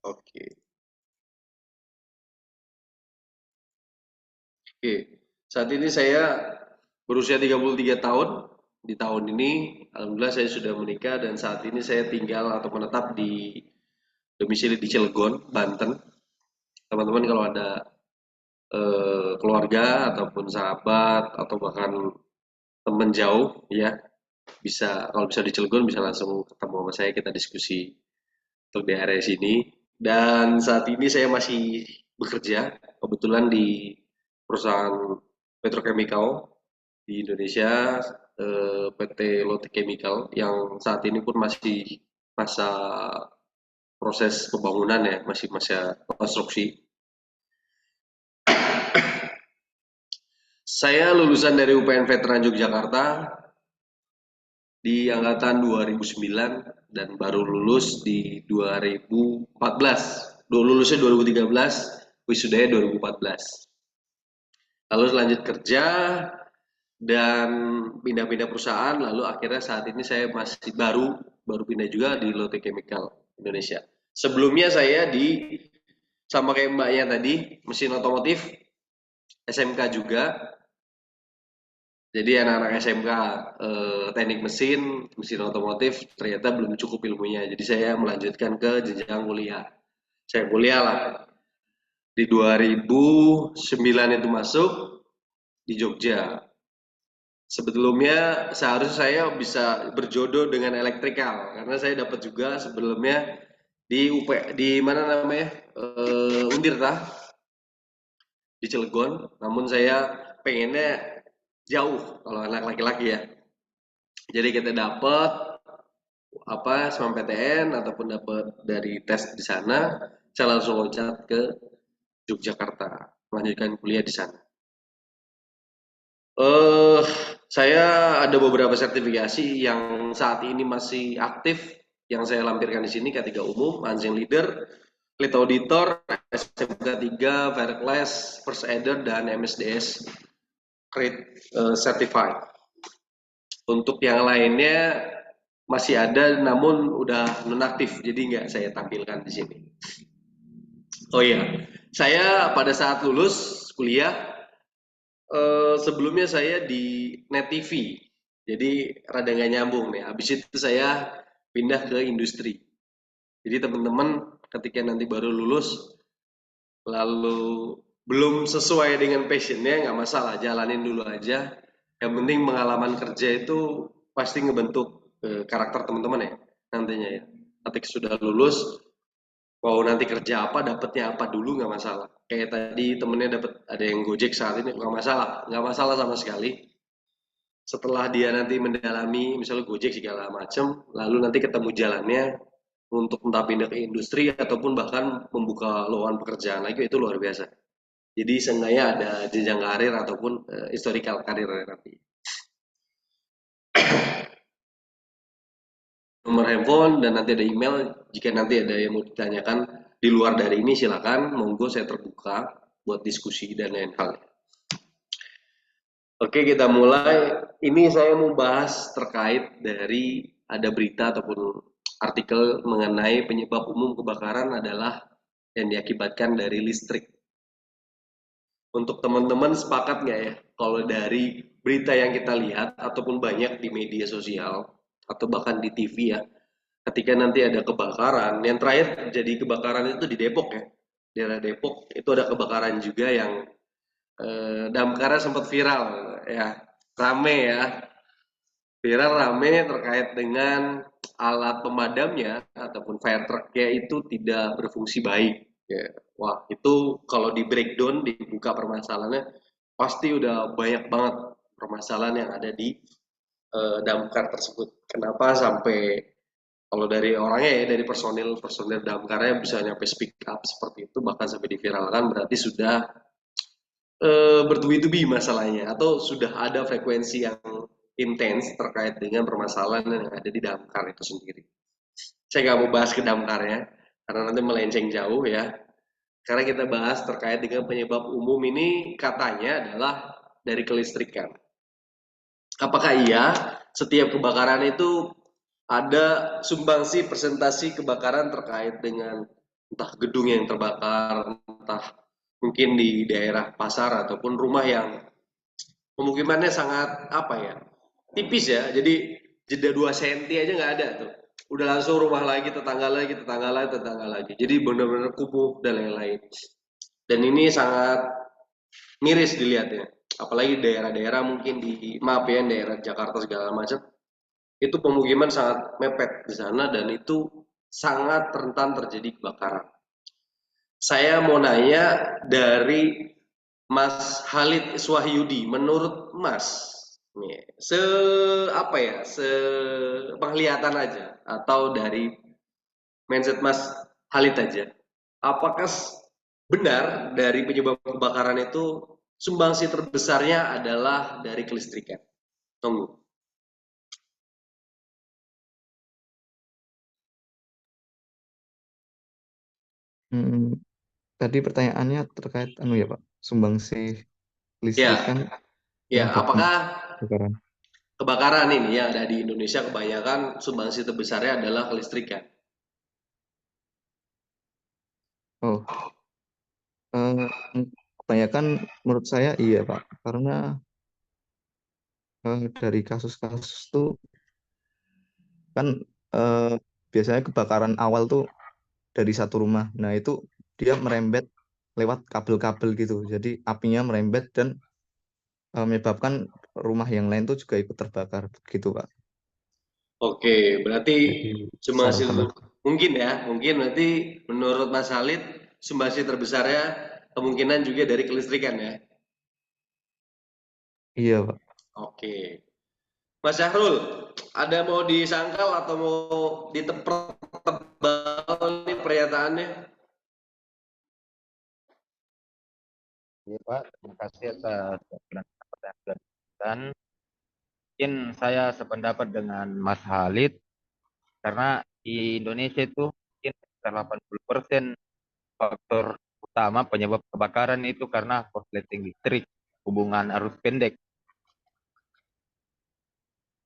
Oke. Oke. Saat ini saya berusia 33 tahun. Di tahun ini, alhamdulillah saya sudah menikah dan saat ini saya tinggal atau menetap di domisili di Cilegon, Banten. Teman-teman kalau ada keluarga ataupun sahabat atau bahkan teman jauh ya, bisa kalau bisa di Cilegon bisa langsung ketemu sama saya, kita diskusi untuk di area sini. Dan saat ini saya masih bekerja kebetulan di perusahaan petrochemical di Indonesia, PT Lotte Chemical yang saat ini pun masih masa proses pembangunan ya, masih masa konstruksi. Saya lulusan dari UPN Veteran Yogyakarta di angkatan 2009 dan baru lulus di 2014. Lulusnya 2013, wisudanya 2014. Lalu lanjut kerja dan pindah-pindah perusahaan, lalu akhirnya saat ini saya masih baru pindah juga di Lotte Chemical Indonesia. Sebelumnya saya di sama kayak mbaknya tadi, mesin otomotif, SMK juga. Jadi anak-anak SMK teknik mesin, mesin otomotif ternyata belum cukup ilmunya. Jadi saya melanjutkan ke jenjang kuliah. Saya kuliah lah di 2009 itu masuk di Jogja. Sebelumnya seharusnya saya bisa berjodoh dengan elektrikal karena saya dapat juga sebelumnya di di mana namanya Undirta di Cilegon. Namun saya pengennya jauh kalau anak laki-laki ya. Jadi kita dapat apa SNMPTN ataupun dapat dari tes di sana, saya langsung loncat ke Yogyakarta, melanjutkan kuliah di sana. Eh, saya ada beberapa sertifikasi yang saat ini masih aktif yang saya lampirkan di sini, K3 umum, Anjing Leader, Lead Auditor, SMK 3, Fairclass, First Aider, dan MSDS Create Certified. Untuk yang lainnya masih ada namun udah nonaktif, jadi nggak saya tampilkan di sini. Oh iya, saya pada saat lulus kuliah sebelumnya saya di Net TV, jadi rada nggak nyambung nih. Habis itu saya pindah ke industri. Jadi teman-teman ketika nanti baru lulus, lalu belum sesuai dengan passionnya nggak masalah, jalanin dulu aja. Yang penting pengalaman kerja itu pasti ngebentuk karakter teman-teman ya nantinya ya. Ketika sudah lulus, mau nanti kerja apa, dapetnya apa dulu nggak masalah. Kayak tadi temennya dapat ada yang Gojek saat ini nggak masalah sama sekali. Setelah dia nanti mendalami misalnya Gojek segala macam, lalu nanti ketemu jalannya untuk entah pindah ke industri ataupun bahkan membuka lowongan pekerjaan lagi itu luar biasa. Jadi seenggaknya ada jenjang karir ataupun historical karir nanti. Nomor handphone dan nanti ada email jika nanti ada yang mau ditanyakan di luar dari ini silakan, monggo saya terbuka buat diskusi dan lain hal. Oke, kita mulai. Ini saya mau bahas terkait dari ada berita ataupun artikel mengenai penyebab umum kebakaran adalah yang diakibatkan dari listrik. Untuk teman-teman sepakat nggak ya kalau dari berita yang kita lihat ataupun banyak di media sosial atau bahkan di TV ya, ketika nanti ada kebakaran, yang terakhir jadi kebakaran itu di Depok ya, daerah Depok itu ada kebakaran juga yang damkarnya sempat viral ya, rame ya, viral rame terkait dengan alat pemadamnya ataupun fire trucknya itu tidak berfungsi baik. Ya. Wah itu kalau di breakdown dibuka permasalahannya pasti udah banyak banget permasalahan yang ada di damkar tersebut. Kenapa sampai kalau dari orangnya ya dari personil personil damkarnya bisa nyampe speak up seperti itu bahkan sampai diviralkan berarti sudah bertubi-tubi masalahnya atau sudah ada frekuensi yang intens terkait dengan permasalahan yang ada di damkar itu sendiri. Saya nggak mau bahas ke damkarnya karena nanti melenceng jauh ya. Karena kita bahas terkait dengan penyebab umum ini katanya adalah dari kelistrikan. Apakah iya setiap kebakaran itu ada sumbangsi presentasi kebakaran terkait dengan entah gedung yang terbakar, entah mungkin di daerah pasar ataupun rumah yang pemukimannya sangat apa ya, tipis ya. Jadi jeda 2 senti aja nggak ada tuh. Udah langsung rumah lagi, tetangga lagi, tetangga lagi, tetangga lagi. Jadi benar-benar kumuh dan lain-lain. Dan ini sangat miris dilihatnya. Apalagi daerah-daerah mungkin di maaf ya daerah Jakarta segala macam itu pemukiman sangat mepet di sana dan itu sangat rentan terjadi kebakaran. Saya mau nanya dari Mas Halid Iswahyudi, menurut Mas, nih, apa ya, penglihatan aja atau dari mindset Mas Halid aja, apakah benar dari penyebab kebakaran itu sumbangsi terbesarnya adalah dari kelistrikan? Tunggu. Hmm, tadi pertanyaannya terkait ya Pak, sumbangsih listrik kan Ya, ya. menyebabkan Apakah kebakaran. kebakaran ini yang ada di Indonesia kebanyakan sumbangsi terbesarnya adalah kelistrikan? Oh, eh, kebanyakan menurut saya iya Pak, karena dari kasus-kasus tuh kan eh, biasanya kebakaran awal tuh dari satu rumah. Nah itu dia merembet lewat kabel-kabel gitu. Jadi apinya merembet dan menyebabkan rumah yang lain tuh juga ikut terbakar gitu Pak. Oke, berarti Jadi besar sumbangsi banget. mungkin ya, mungkin berarti menurut Mas Halid sumbangsi terbesarnya kemungkinan juga dari kelistrikan ya. Iya Pak. Oke, Mas Syahrul, ada mau disangkal atau mau ditebal nih pernyataannya? Iya Pak, terima kasih atas pendapat yang sudah diberikan. Mungkin saya sependapat dengan Mas Halid karena di Indonesia itu mungkin sekitar 80% faktor utama penyebab kebakaran itu karena korsleting listrik, hubungan arus pendek.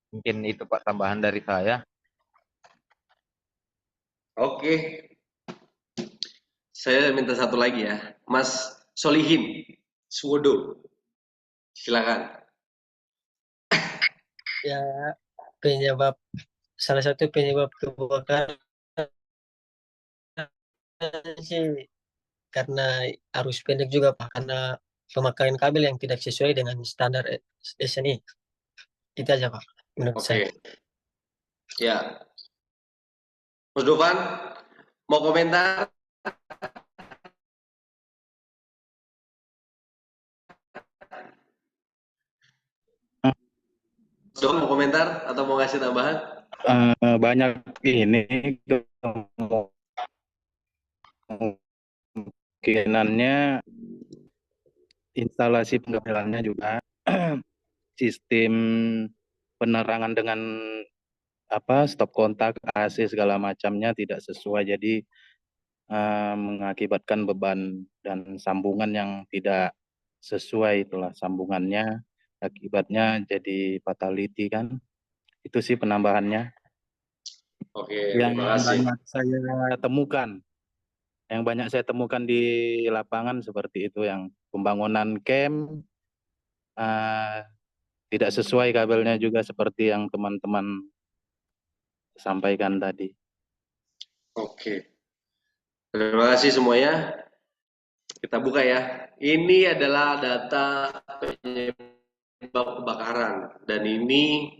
Mungkin itu Pak tambahan dari saya. Oke, saya minta satu lagi ya, Mas Solihin Suwodo, silakan. Ya, penyebab salah satu penyebab kebakaran sih karena arus pendek juga Pak, karena pemakaian kabel yang tidak sesuai dengan standar SNI. Itu aja Pak menurut saya. Oke, ya, Mas Dofan mau komentar? Mas Dofan mau komentar atau mau ngasih tambahan? Banyak ini kemungkinannya instalasi penggabelannya juga sistem penerangan dengan stop kontak AC segala macamnya tidak sesuai jadi mengakibatkan beban dan sambungan yang tidak sesuai itulah sambungannya akibatnya jadi fatality kan itu sih penambahannya Oke, yang terima kasih. banyak saya temukan yang banyak saya temukan di lapangan seperti itu yang pembangunan camp eh, tidak sesuai kabelnya juga seperti yang teman-teman sampaikan tadi. Oke, terima kasih semuanya. Kita buka ya. Ini adalah data penyebab kebakaran dan ini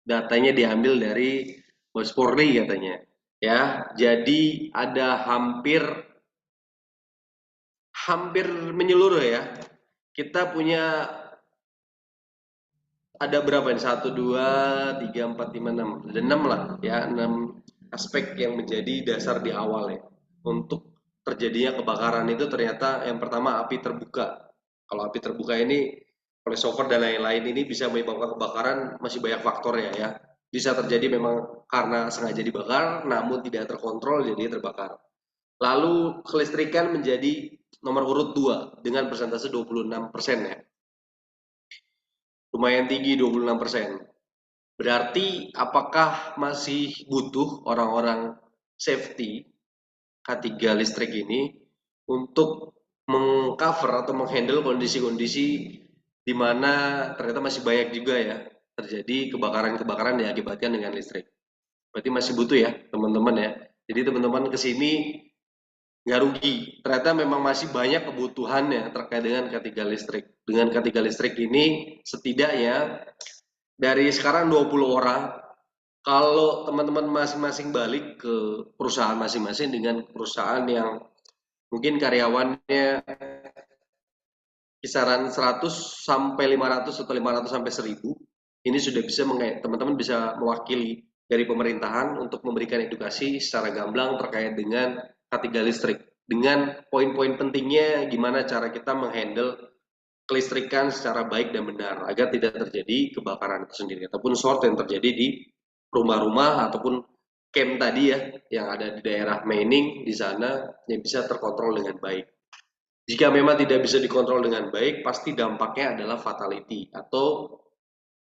datanya diambil dari Mabes Polri katanya. Ya, jadi ada hampir hampir menyeluruh ya. Kita punya ada berapa nih? Satu, dua, tiga, empat, lima, enam. Ada enam lah ya, enam aspek yang menjadi dasar di awal ya. Untuk terjadinya kebakaran itu ternyata yang pertama api terbuka. Kalau api terbuka ini flyover dan lain-lain ini bisa menyebabkan kebakaran masih banyak faktornya ya. Bisa terjadi memang karena sengaja dibakar namun tidak terkontrol jadi terbakar. Lalu kelistrikan menjadi nomor urut 2 dengan persentase 26% ya. Lumayan tinggi 26%. Berarti apakah masih butuh orang-orang safety? K3 listrik ini untuk mengcover atau menghandle kondisi-kondisi di mana ternyata masih banyak juga ya terjadi kebakaran-kebakaran yang diakibatkan dengan listrik. Berarti masih butuh ya teman-teman ya. Jadi teman-teman kesini nggak rugi. Ternyata memang masih banyak kebutuhannya terkait dengan K3 listrik. Dengan K3 listrik ini setidaknya dari sekarang 20 orang, kalau teman-teman masing-masing balik ke perusahaan masing-masing dengan perusahaan yang mungkin karyawannya kisaran 100 sampai 500 atau 500 sampai 1000, ini sudah bisa teman-teman bisa mewakili dari pemerintahan untuk memberikan edukasi secara gamblang terkait dengan K3 listrik. Dengan poin-poin pentingnya gimana cara kita menghandle kelistrikan secara baik dan benar agar tidak terjadi kebakaran itu sendiri ataupun short yang terjadi di rumah-rumah ataupun camp tadi ya yang ada di daerah mining di sana yang bisa terkontrol dengan baik. Jika memang tidak bisa dikontrol dengan baik, pasti dampaknya adalah fatality atau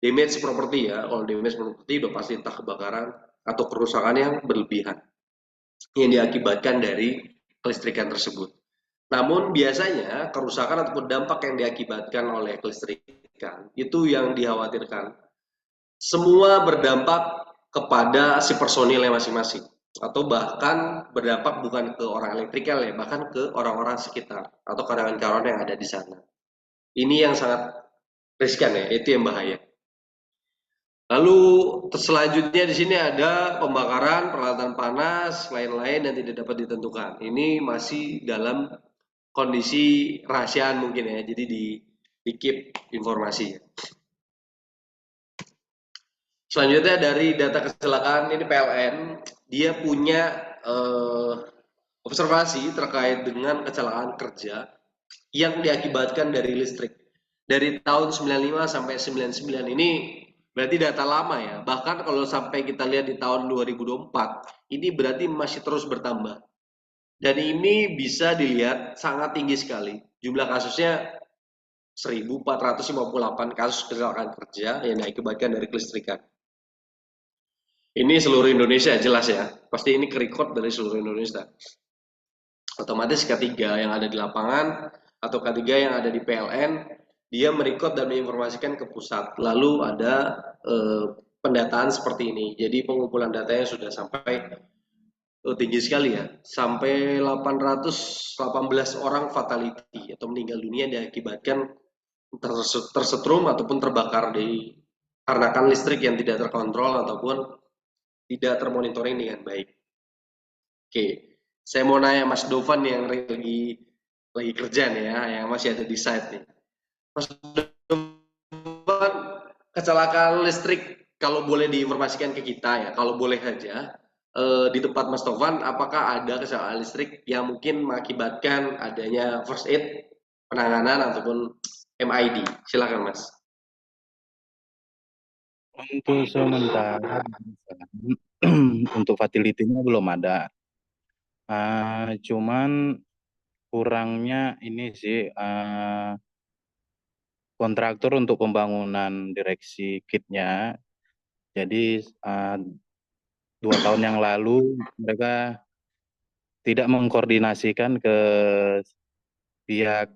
damage property ya. Kalau damage property udah pasti entah kebakaran atau kerusakan yang berlebihan yang diakibatkan dari kelistrikan tersebut. Namun biasanya kerusakan ataupun dampak yang diakibatkan oleh kelistrikan itu yang dikhawatirkan semua berdampak kepada si personilnya masing-masing atau bahkan berdampak bukan ke orang elektrikal ya, bahkan ke orang-orang sekitar atau karyawan-karyawan yang ada di sana. Ini yang sangat riskan ya, itu yang bahaya. Lalu selanjutnya di sini ada pembakaran, peralatan panas, lain-lain yang tidak dapat ditentukan. Ini masih dalam kondisi rahasiaan mungkin ya, jadi di keep informasi. Selanjutnya dari data kecelakaan ini PLN, dia punya observasi terkait dengan kecelakaan kerja yang diakibatkan dari listrik. Dari tahun 95 sampai 99 ini berarti data lama ya. Bahkan kalau sampai kita lihat di tahun 2024, ini berarti masih terus bertambah. Dan ini bisa dilihat sangat tinggi sekali. Jumlah kasusnya 1458 kasus kecelakaan kerja yang diakibatkan dari kelistrikan. Ini seluruh Indonesia jelas ya, pasti ini record dari seluruh Indonesia. Otomatis K3 yang ada di lapangan atau K3 yang ada di PLN, dia merecord dan menginformasikan ke pusat. Lalu ada pendataan seperti ini. Jadi pengumpulan datanya sudah sampai tinggi sekali ya, sampai 818 orang fatality atau meninggal dunia diakibatkan tersetrum ataupun terbakar dikarenakan listrik yang tidak terkontrol ataupun tidak termonitoring dengan baik. Oke, saya mau nanya Mas Dovan yang lagi kerja nih ya, yang masih ada di site nih. Mas Dovan, kecelakaan listrik kalau boleh diinformasikan ke kita ya, kalau boleh saja di tempat Mas Dovan, apakah ada kecelakaan listrik yang mungkin mengakibatkan adanya first aid, penanganan ataupun MID? Silakan Mas. Untuk sementara untuk fatality-nya belum ada. Cuman kurangnya ini sih kontraktor untuk pembangunan direksi kitnya. Jadi 2 tahun yang lalu mereka tidak mengkoordinasikan ke pihak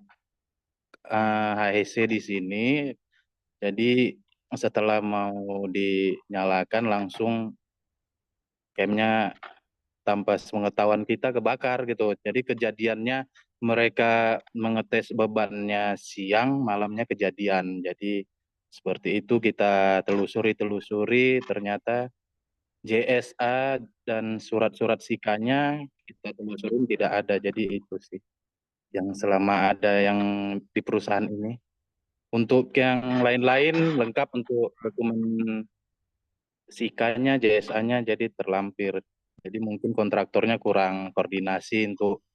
HEC di sini. Jadi setelah mau dinyalakan langsung campnya tanpa sepengetahuan kita kebakar gitu. Jadi kejadiannya mereka mengetes bebannya siang, malamnya kejadian. Jadi seperti itu kita telusuri, ternyata JSA dan surat-surat sikanya kita telusurin tidak ada. Jadi itu sih yang selama ada yang di perusahaan ini. Untuk yang lain-lain lengkap untuk dokumen sikanya, JSA-nya jadi terlampir. Jadi mungkin kontraktornya kurang koordinasi untuk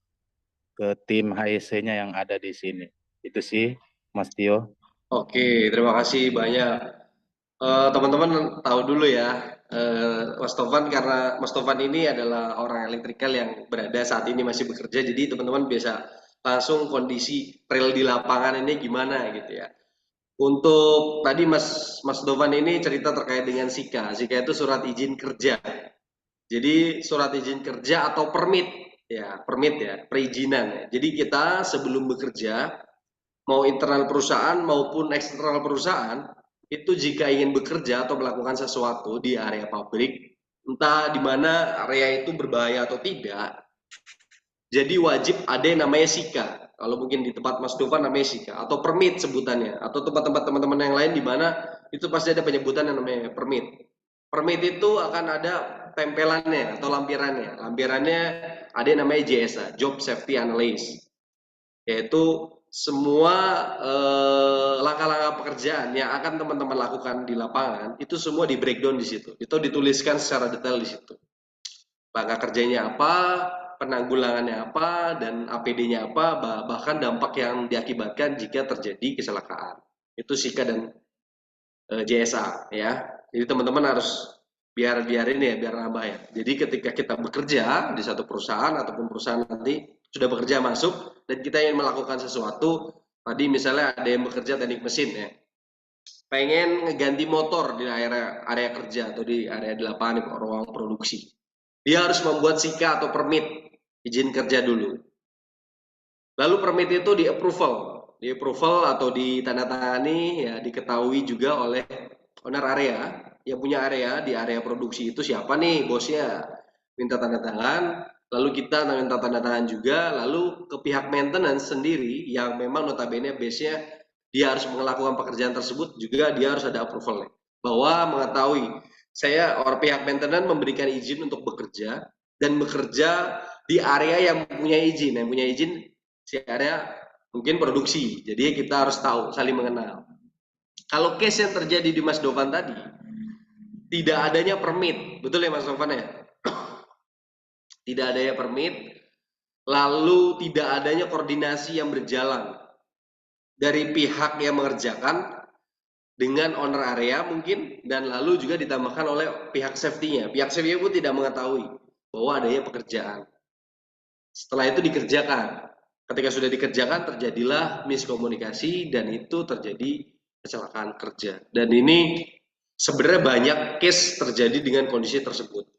ke tim HEC-nya yang ada di sini. Itu sih, Mas Tio. Oke, terima kasih banyak. Teman-teman tahu dulu ya, Mas Tovan, karena Mas Tovan ini adalah orang elektrikal yang berada saat ini masih bekerja, jadi teman-teman bisa langsung kondisi real di lapangan ini gimana gitu ya. Untuk tadi Mas Tovan ini cerita terkait dengan SIKA. SIKA itu surat izin kerja. Jadi surat izin kerja atau permit ya, permit ya, perizinan ya. Jadi kita sebelum bekerja, mau internal perusahaan maupun eksternal perusahaan, itu jika ingin bekerja atau melakukan sesuatu di area pabrik, entah di mana area itu berbahaya atau tidak, jadi wajib ada yang namanya SIKA. Kalau mungkin di tempat Mas Dova namanya SIKA atau permit sebutannya, atau tempat-tempat teman-teman yang lain di mana itu pasti ada penyebutan yang namanya permit. Permit itu akan ada tempelannya atau lampirannya. Lampirannya ada yang namanya JSA, Job Safety Analyst, yaitu semua langkah-langkah pekerjaan yang akan teman-teman lakukan di lapangan itu semua di breakdown di situ. Itu dituliskan secara detail di situ. Langkah kerjanya apa, penanggulangannya apa, dan APD-nya apa, bahkan dampak yang diakibatkan jika terjadi kecelakaan. Itu SIKA dan JSA ya. Jadi teman-teman harus biar ini ya, biar nambah ya. Jadi ketika kita bekerja di satu perusahaan ataupun perusahaan nanti sudah bekerja masuk dan kita ingin melakukan sesuatu, tadi misalnya ada yang bekerja teknik mesin ya, pengen ngeganti motor di area kerja atau di area di lapangan di ruang produksi, dia harus membuat SIKA atau permit izin kerja dulu. Lalu permit itu di approval atau ditandatangani ya, diketahui juga oleh owner area yang punya area di area produksi itu siapa nih bosnya, minta tanda tangan, lalu kita minta tanda tangan juga, lalu ke pihak maintenance sendiri yang memang notabene base-nya dia harus melakukan pekerjaan tersebut juga dia harus ada approval bahwa mengetahui saya orang pihak maintenance memberikan izin untuk bekerja dan bekerja di area yang punya izin si area mungkin produksi, jadi kita harus tahu saling mengenal. Kalau case yang terjadi di Mas Dovan tadi, tidak adanya permit, betul ya Mas Dovan ya? Tidak adanya permit, lalu tidak adanya koordinasi yang berjalan dari pihak yang mengerjakan dengan owner area mungkin, dan lalu juga ditambahkan oleh pihak safety-nya. Pihak safety pun tidak mengetahui bahwa adanya pekerjaan. Setelah itu dikerjakan. Ketika sudah dikerjakan terjadilah miskomunikasi dan itu terjadi kecelakaan kerja. Dan ini sebenarnya banyak case terjadi dengan kondisi tersebut.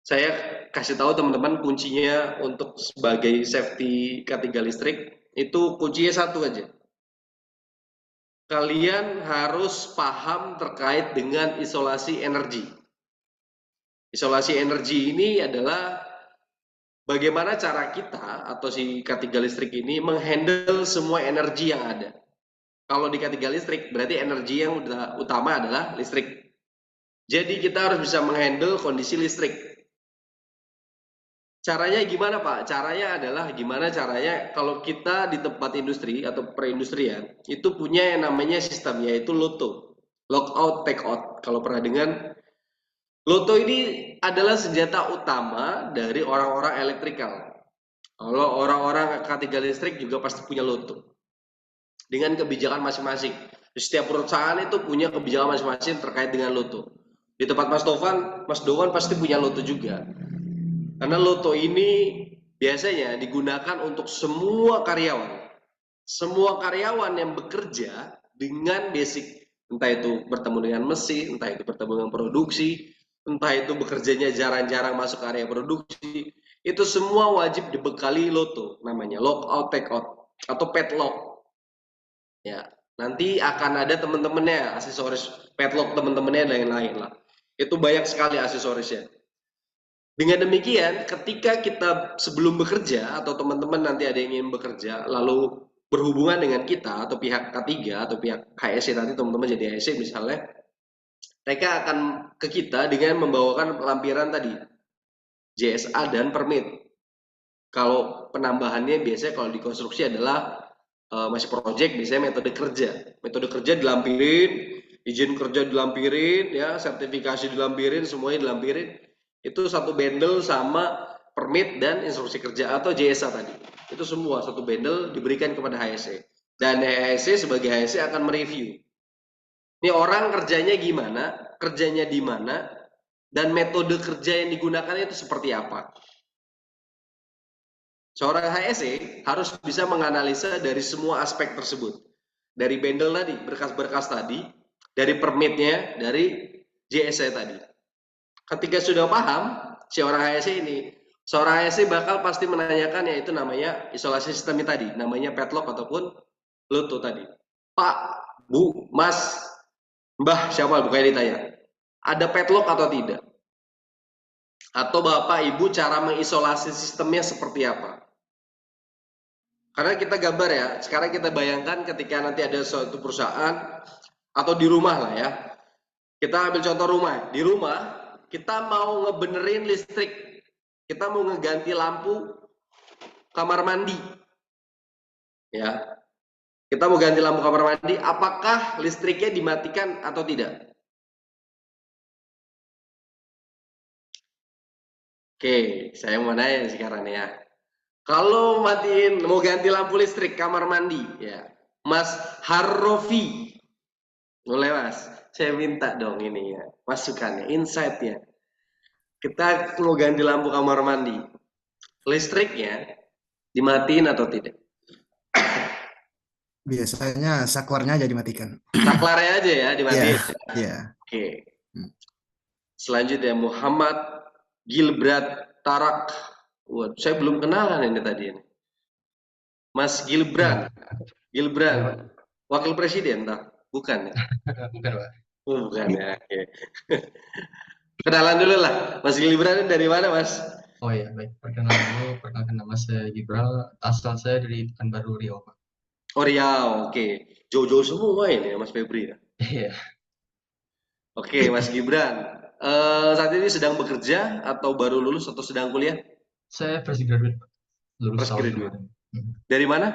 Saya kasih tahu teman-teman kuncinya untuk sebagai safety K3 listrik itu kuncinya satu aja. Kalian harus paham terkait dengan isolasi energi. Isolasi energi ini adalah bagaimana cara kita atau si K3 listrik ini menghandle semua energi yang ada. Kalau di K3 listrik berarti energi yang utama adalah listrik. Jadi kita harus bisa menghandle kondisi listrik. Caranya gimana Pak? Caranya adalah gimana caranya kalau kita di tempat industri atau perindustrian itu punya yang namanya sistem yaitu LOTO, lockout take out. Kalau pernah dengar, LOTO ini adalah senjata utama dari orang-orang elektrikal. Kalau orang-orang K3 listrik juga pasti punya LOTO dengan kebijakan masing-masing. Setiap perusahaan itu punya kebijakan masing-masing terkait dengan LOTO. Di tempat Mas Dovan pasti punya LOTO juga. Karena LOTO ini biasanya digunakan untuk semua karyawan. Semua karyawan yang bekerja dengan basic, entah itu bertemu dengan mesin, entah itu bertemu dengan produksi, entah itu bekerjanya jarang-jarang masuk area produksi, itu semua wajib dibekali LOTO, namanya lockout take out atau padlock. Ya, nanti akan ada teman-temannya aksesoris padlock teman-temannya dan lain-lain lah. Itu banyak sekali aksesorisnya. Dengan demikian, ketika kita sebelum bekerja atau teman-teman nanti ada yang ingin bekerja lalu berhubungan dengan kita atau pihak K3 atau pihak HSE, nanti teman-teman jadi HSE misalnya, mereka akan ke kita dengan membawakan lampiran tadi JSA dan permit. Kalau penambahannya biasanya kalau di konstruksi adalah masih project, biasanya metode kerja dilampirin, izin kerja dilampirin, ya sertifikasi dilampirin, semuanya dilampirin. Itu satu bundle sama permit dan instruksi kerja atau JSA tadi. Itu semua satu bundle diberikan kepada HSE. Dan HSE sebagai HSE akan mereview. Ini orang kerjanya gimana, kerjanya di mana, dan metode kerja yang digunakan itu seperti apa. Seorang HSE harus bisa menganalisa dari semua aspek tersebut. Dari bundle tadi, berkas-berkas tadi, dari permitnya, dari JSA tadi. Ketika sudah paham, si orang HSE ini, Seorang ASC bakal pasti menanyakan yaitu namanya isolasi sistem tadi, namanya padlock ataupun Bluetooth tadi. Pak, Bu, Mas, Mbah, siapa bukannya ditanya. Ada padlock atau tidak? Atau Bapak Ibu cara mengisolasi sistemnya seperti apa? Karena kita gambar ya, sekarang kita bayangkan ketika nanti ada suatu perusahaan atau di rumah lah ya. Kita ambil contoh rumah. Di rumah kita mau ngebenerin listrik. Kita mau ngeganti lampu kamar mandi. Ya. Kita mau ganti lampu kamar mandi, apakah listriknya dimatikan atau tidak? Oke, saya mau nanya sekarang ya. Kalau matiin mau ganti lampu listrik kamar mandi, ya, Mas Harrofi, boleh Mas? Saya minta dong ini ya, masukannya, insight-nya. Kita mau ganti lampu kamar mandi, listriknya dimatiin atau tidak? Biasanya saklarnya aja dimatikan. Saklarnya aja ya dimatiin. Iya. Oke. Selanjutnya Muhammad Gilbrad Tarak. Wah, saya belum kenalan ini tadi ini. Mas Gilbrand. Gilbrand. Wakil Presiden tak? Bukan ya? Bukan, Pak. Oh, bukan ya. Oke. Kenalan dulu lah. Mas Gilbrand dari mana, Mas? Oh iya, baik. Perkenalkan nama saya Gibral. Asal saya dari Pekanbaru Riau, Pak. Oh, Riau. Oke. Jauh-jauh semua ini ya, Mas Febri ya. Iya. Oke, Mas Gibran. Saat ini sedang bekerja atau baru lulus atau sedang kuliah? Saya fresh graduate, Pak. Lulus Fresh tahun graduate. kemarin. Dari mana?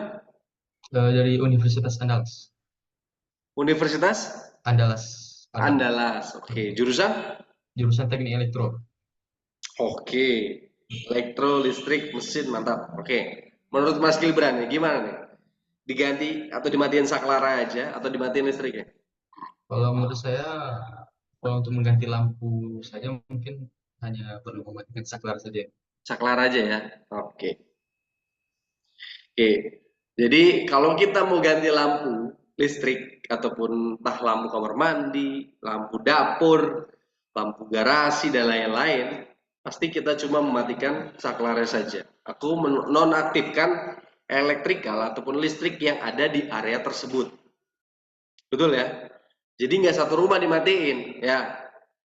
Dari Universitas Andalas. Universitas Andalas. Andalas. Oke. Jurusan? Jurusan Teknik Elektro. Oke. Elektro, listrik, mesin, mantap. Oke. Menurut Mas Gibran nih, gimana nih? Diganti atau dimatiin saklara aja atau dimatiin listriknya? Kalau menurut saya, kalau untuk mengganti lampu saja mungkin hanya perlu mematikan saklar saja. Saklar aja ya. Oke. Oke. Jadi kalau kita mau ganti lampu listrik ataupun entah lampu kamar mandi, lampu dapur, lampu garasi dan lain-lain, pasti kita cuma mematikan saklarnya saja. Aku menonaktifkan elektrikal ataupun listrik yang ada di area tersebut. Betul ya? Jadi nggak satu rumah dimatiin ya.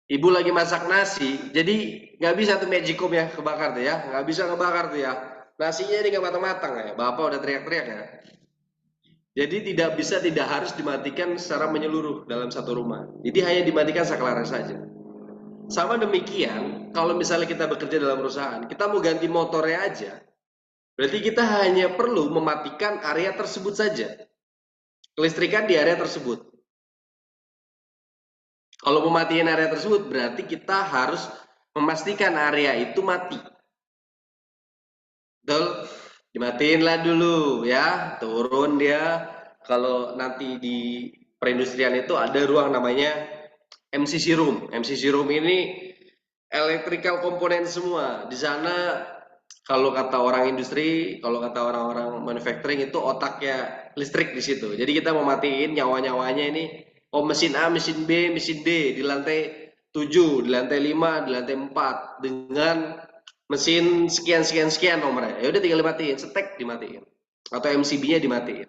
Ibu lagi masak nasi, jadi nggak bisa tuh magicom ya kebakar tuh ya, nggak bisa ngebakar tuh ya. Nasinya ini nggak matang-matang ya, bapak udah teriak-teriak ya. Jadi tidak harus dimatikan secara menyeluruh dalam satu rumah. Jadi hanya dimatikan saklarnya saja. Sama demikian, kalau misalnya kita bekerja dalam perusahaan, kita mau ganti motornya aja, berarti kita hanya perlu mematikan area tersebut saja. Kelistrikan di area tersebut. Kalau mematiin area tersebut, berarti kita harus memastikan area itu mati. Betul? Dimatiin lah dulu ya, turun dia. Kalau nanti di perindustrian itu ada ruang namanya MCC room. MCC room ini electrical komponen semua. Di sana kalau kata orang industri, kalau kata orang-orang manufacturing itu otaknya listrik di situ. Jadi kita mematiin nyawa-nyawanya ini. Oh, mesin A, mesin B, mesin D di lantai 7, di lantai 5, di lantai 4 dengan mesin sekian nomornya. Ya udah tinggal dimatiin, setek dimatiin. Atau MCB-nya dimatiin.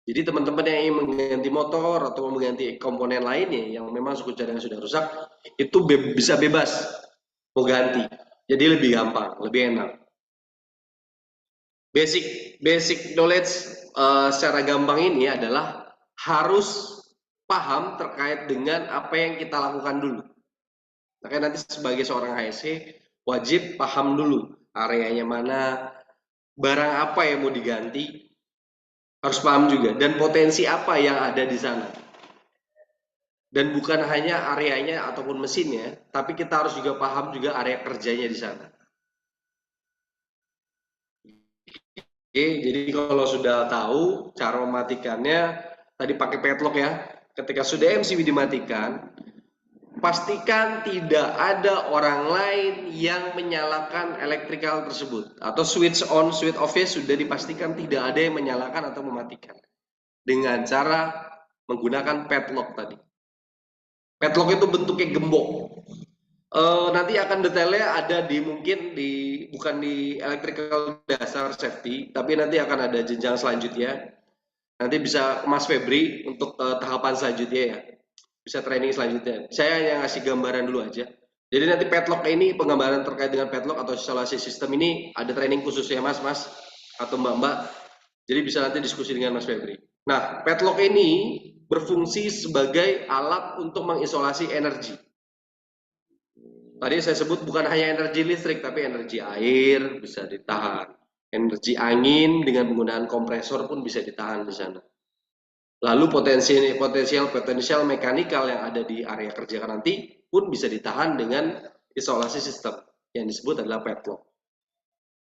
Jadi teman-teman yang ingin mengganti motor atau mengganti komponen lainnya yang memang suku cadang sudah rusak, itu bisa bebas mau ganti. Jadi lebih gampang, lebih enak. Basic knowledge secara gampang ini adalah harus paham terkait dengan apa yang kita lakukan dulu. Makanya nanti sebagai seorang HSC wajib paham dulu areanya mana, barang apa yang mau diganti, harus paham juga, dan potensi apa yang ada di sana. Dan bukan hanya areanya ataupun mesinnya, tapi kita harus juga paham juga area kerjanya di sana. Oke, jadi kalau sudah tahu cara mematikannya, tadi pakai padlock ya. Ketika sudah MCB dimatikan, pastikan tidak ada orang lain yang menyalakan elektrikal tersebut. Atau switch on, switch off-nya sudah dipastikan tidak ada yang menyalakan atau mematikan. Dengan cara menggunakan padlock tadi. Padlock itu bentuknya gembok. Nanti akan detailnya ada di mungkin bukan di electrical dasar safety, tapi nanti akan ada jenjang selanjutnya. Nanti bisa Mas Febri untuk tahapan selanjutnya ya, bisa training selanjutnya. Saya hanya ngasih gambaran dulu aja. Jadi nanti padlock ini, penggambaran terkait dengan padlock atau isolasi sistem ini ada training khusus ya Mas atau Mbak. Jadi bisa nanti diskusi dengan Mas Febri. Nah, padlock ini berfungsi sebagai alat untuk mengisolasi energi. Tadi saya sebut bukan hanya energi listrik, tapi energi air bisa ditahan. Energi angin dengan penggunaan kompresor pun bisa ditahan di sana. Lalu potensial mekanikal yang ada di area kerja nanti pun bisa ditahan dengan isolasi sistem yang disebut adalah padlock.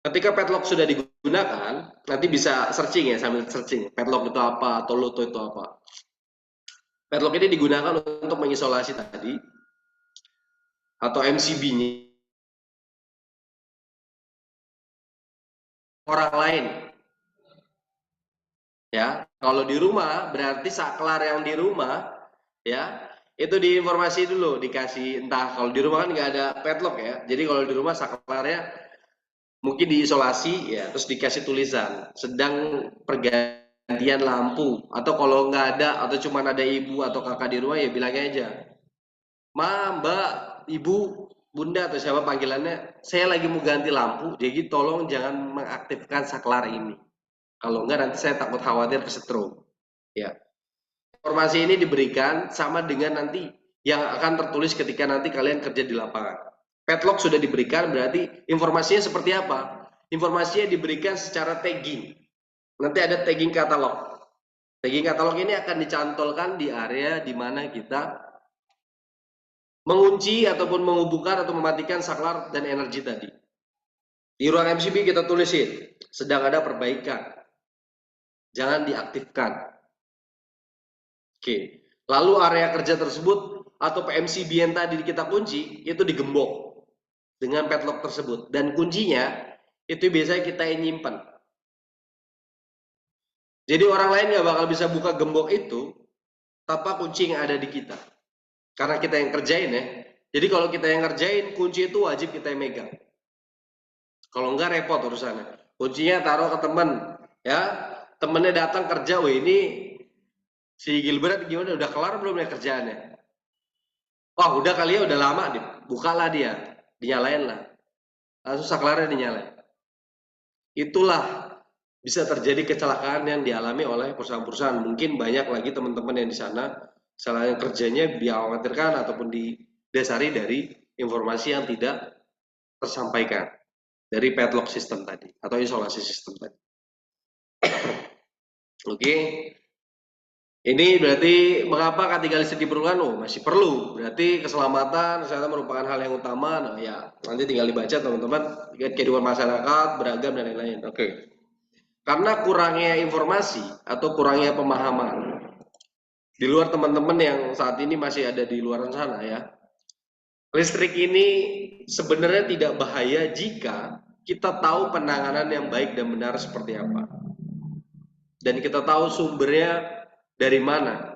Ketika padlock sudah digunakan, nanti bisa searching ya, sambil searching padlock itu apa atau loto itu apa. Padlock ini digunakan untuk mengisolasi tadi atau MCB-nya orang lain. Ya, kalau di rumah berarti saklar yang di rumah ya itu diinformasi dulu, dikasih, entah kalau di rumah kan nggak ada padlock ya, jadi kalau di rumah saklarnya mungkin diisolasi ya, terus dikasih tulisan sedang pergantian lampu, atau kalau nggak ada atau cuma ada ibu atau kakak di rumah ya bilangnya aja, Ma, Mbak, Ibu, Bunda atau siapa panggilannya, saya lagi mau ganti lampu, jadi tolong jangan mengaktifkan saklar ini. Kalau enggak nanti saya takut khawatir kesetrum. Ya. Informasi ini diberikan sama dengan nanti yang akan tertulis ketika nanti kalian kerja di lapangan. Padlock sudah diberikan, berarti informasinya seperti apa? Informasinya diberikan secara tagging. Nanti ada tagging katalog. Tagging katalog ini akan dicantolkan di area di mana kita mengunci ataupun menghubungkan atau mematikan saklar dan energi tadi. Di ruang MCB kita tulisin, sedang ada perbaikan. Jangan diaktifkan. Oke. Lalu area kerja tersebut atau PMCB yang tadi kita kunci itu digembok dengan padlock tersebut, dan kuncinya itu biasanya kita yang nyimpen. Jadi orang lain nggak bakal bisa buka gembok itu tanpa kunci yang ada di kita. Karena kita yang kerjain ya. Jadi kalau kita yang ngerjain, kunci itu wajib kita yang megang. Kalau enggak repot urusannya. Kuncinya taruh ke temen, ya. Temennya datang kerja, wah ini si Gilbert gimana, udah kelar belum ya kerjaannya? Oh udah kali ya, udah lama deh. Bukalah dia, dinyalain lah. Langsung saklarnya dinyalain. Itulah bisa terjadi kecelakaan yang dialami oleh perusahaan-perusahaan. Mungkin banyak lagi teman-teman yang di sana kesalahan kerjanya dikhawatirkan ataupun didasari dari informasi yang tidak tersampaikan dari padlock sistem tadi atau isolasi sistem tadi. Oke. Ini berarti mengapa K3 listrik diperlukan? Oh, masih perlu. Berarti keselamatan ternyata merupakan hal yang utama. Nah, ya, nanti tinggal dibaca teman-teman. Kehidupan masyarakat, beragam dan lain-lain. Oke. Karena kurangnya informasi atau kurangnya pemahaman. Di luar teman-teman yang saat ini masih ada di luar sana ya. Listrik ini sebenarnya tidak bahaya jika kita tahu penanganan yang baik dan benar seperti apa. Dan kita tahu sumbernya dari mana,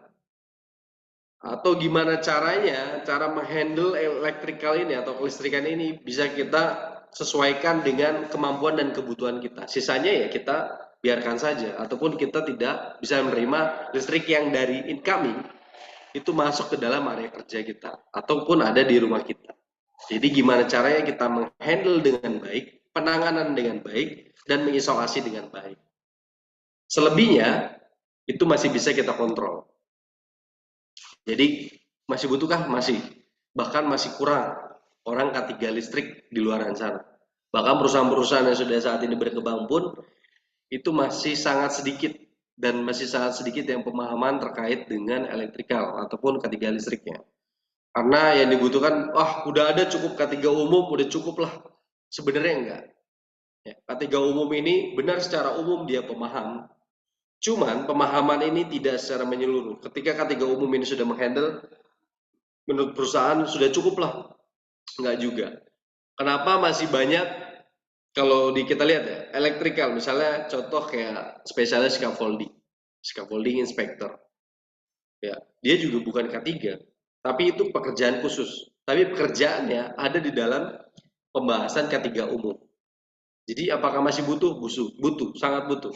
atau gimana caranya, cara menghandle electrical ini atau kelistrikan ini bisa kita sesuaikan dengan kemampuan dan kebutuhan kita. Sisanya ya kita biarkan saja, ataupun kita tidak bisa menerima listrik yang dari incoming itu masuk ke dalam area kerja kita ataupun ada di rumah kita. Jadi gimana caranya kita menghandle dengan baik, penanganan dengan baik, dan mengisolasi dengan baik. Selebihnya itu masih bisa kita kontrol. Jadi masih butuhkah? Masih. Bahkan masih kurang orang K3 listrik di luar sana. Bahkan perusahaan-perusahaan yang sudah saat ini berkembang pun itu masih sangat sedikit, dan masih sangat sedikit yang pemahaman terkait dengan elektrikal ataupun K3 listriknya. Karena yang dibutuhkan, wah udah ada cukup K3 umum, udah cukup lah. Sebenarnya enggak. Ya, K3 umum ini benar secara umum dia pemaham. Cuman pemahaman ini tidak secara menyeluruh. Ketika K3 umum ini sudah menghandle, menurut perusahaan sudah cukup lah. Enggak juga. Kenapa masih banyak, kalau kita lihat ya, elektrikal misalnya contoh kayak spesialis scaffolding inspector. Ya, dia juga bukan K3, tapi itu pekerjaan khusus. tapi pekerjaannya ada di dalam pembahasan K3 umum. Jadi apakah masih butuh? Butuh, sangat butuh.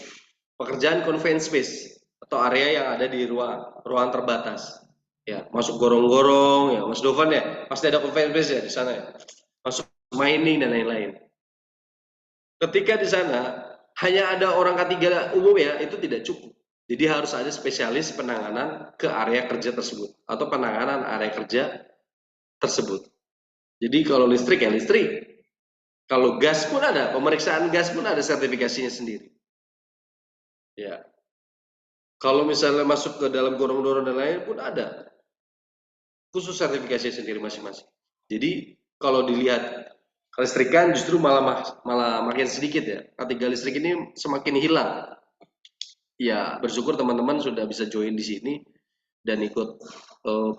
Pekerjaan confined space atau area yang ada di ruang terbatas. Ya, masuk gorong-gorong ya, Mas Dovan ya, pasti ada confined space ya di sana ya. Masuk mining dan lain-lain. Ketika di sana hanya ada orang K3 umum ya, itu tidak cukup. Jadi harus ada spesialis penanganan ke area kerja tersebut atau penanganan area kerja tersebut. Jadi kalau listrik ya listrik. Kalau gas pun ada, pemeriksaan gas pun ada sertifikasinya sendiri. Ya. Kalau misalnya masuk ke dalam gorong-gorong dan lain pun ada khusus sertifikasinya sendiri masing-masing. Jadi kalau dilihat kelistrikan justru malah makin sedikit ya. K3 listrik ini semakin hilang. Ya, bersyukur teman-teman sudah bisa join di sini dan ikut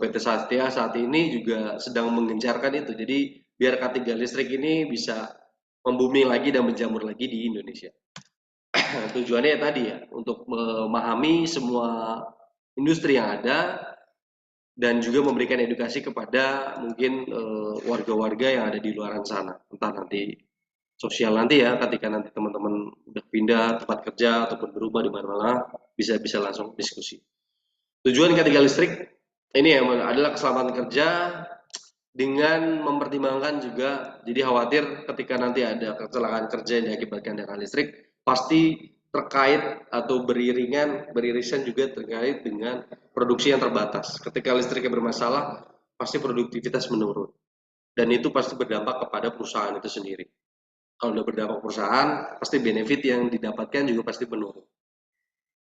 PT Satya saat ini juga sedang menggencarkan itu. Jadi biar K3 listrik ini bisa membumi lagi dan menjamur lagi di Indonesia. Tujuannya ya tadi ya, untuk memahami semua industri yang ada dan juga memberikan edukasi kepada mungkin warga-warga yang ada di luaran sana. Entah nanti sosial nanti ya, ketika nanti teman-teman udah pindah tempat kerja ataupun berubah di mana-mana, bisa langsung diskusi. Tujuan K3 listrik ini ya adalah keselamatan kerja dengan mempertimbangkan juga, jadi khawatir ketika nanti ada kecelakaan kerja yang diakibatkan dengan listrik, pasti terkait atau beririsan juga terkait dengan produksi yang terbatas. Ketika listriknya bermasalah, pasti produktivitas menurun. Dan itu pasti berdampak kepada perusahaan itu sendiri. Kalau udah berdampak perusahaan, pasti benefit yang didapatkan juga pasti menurun.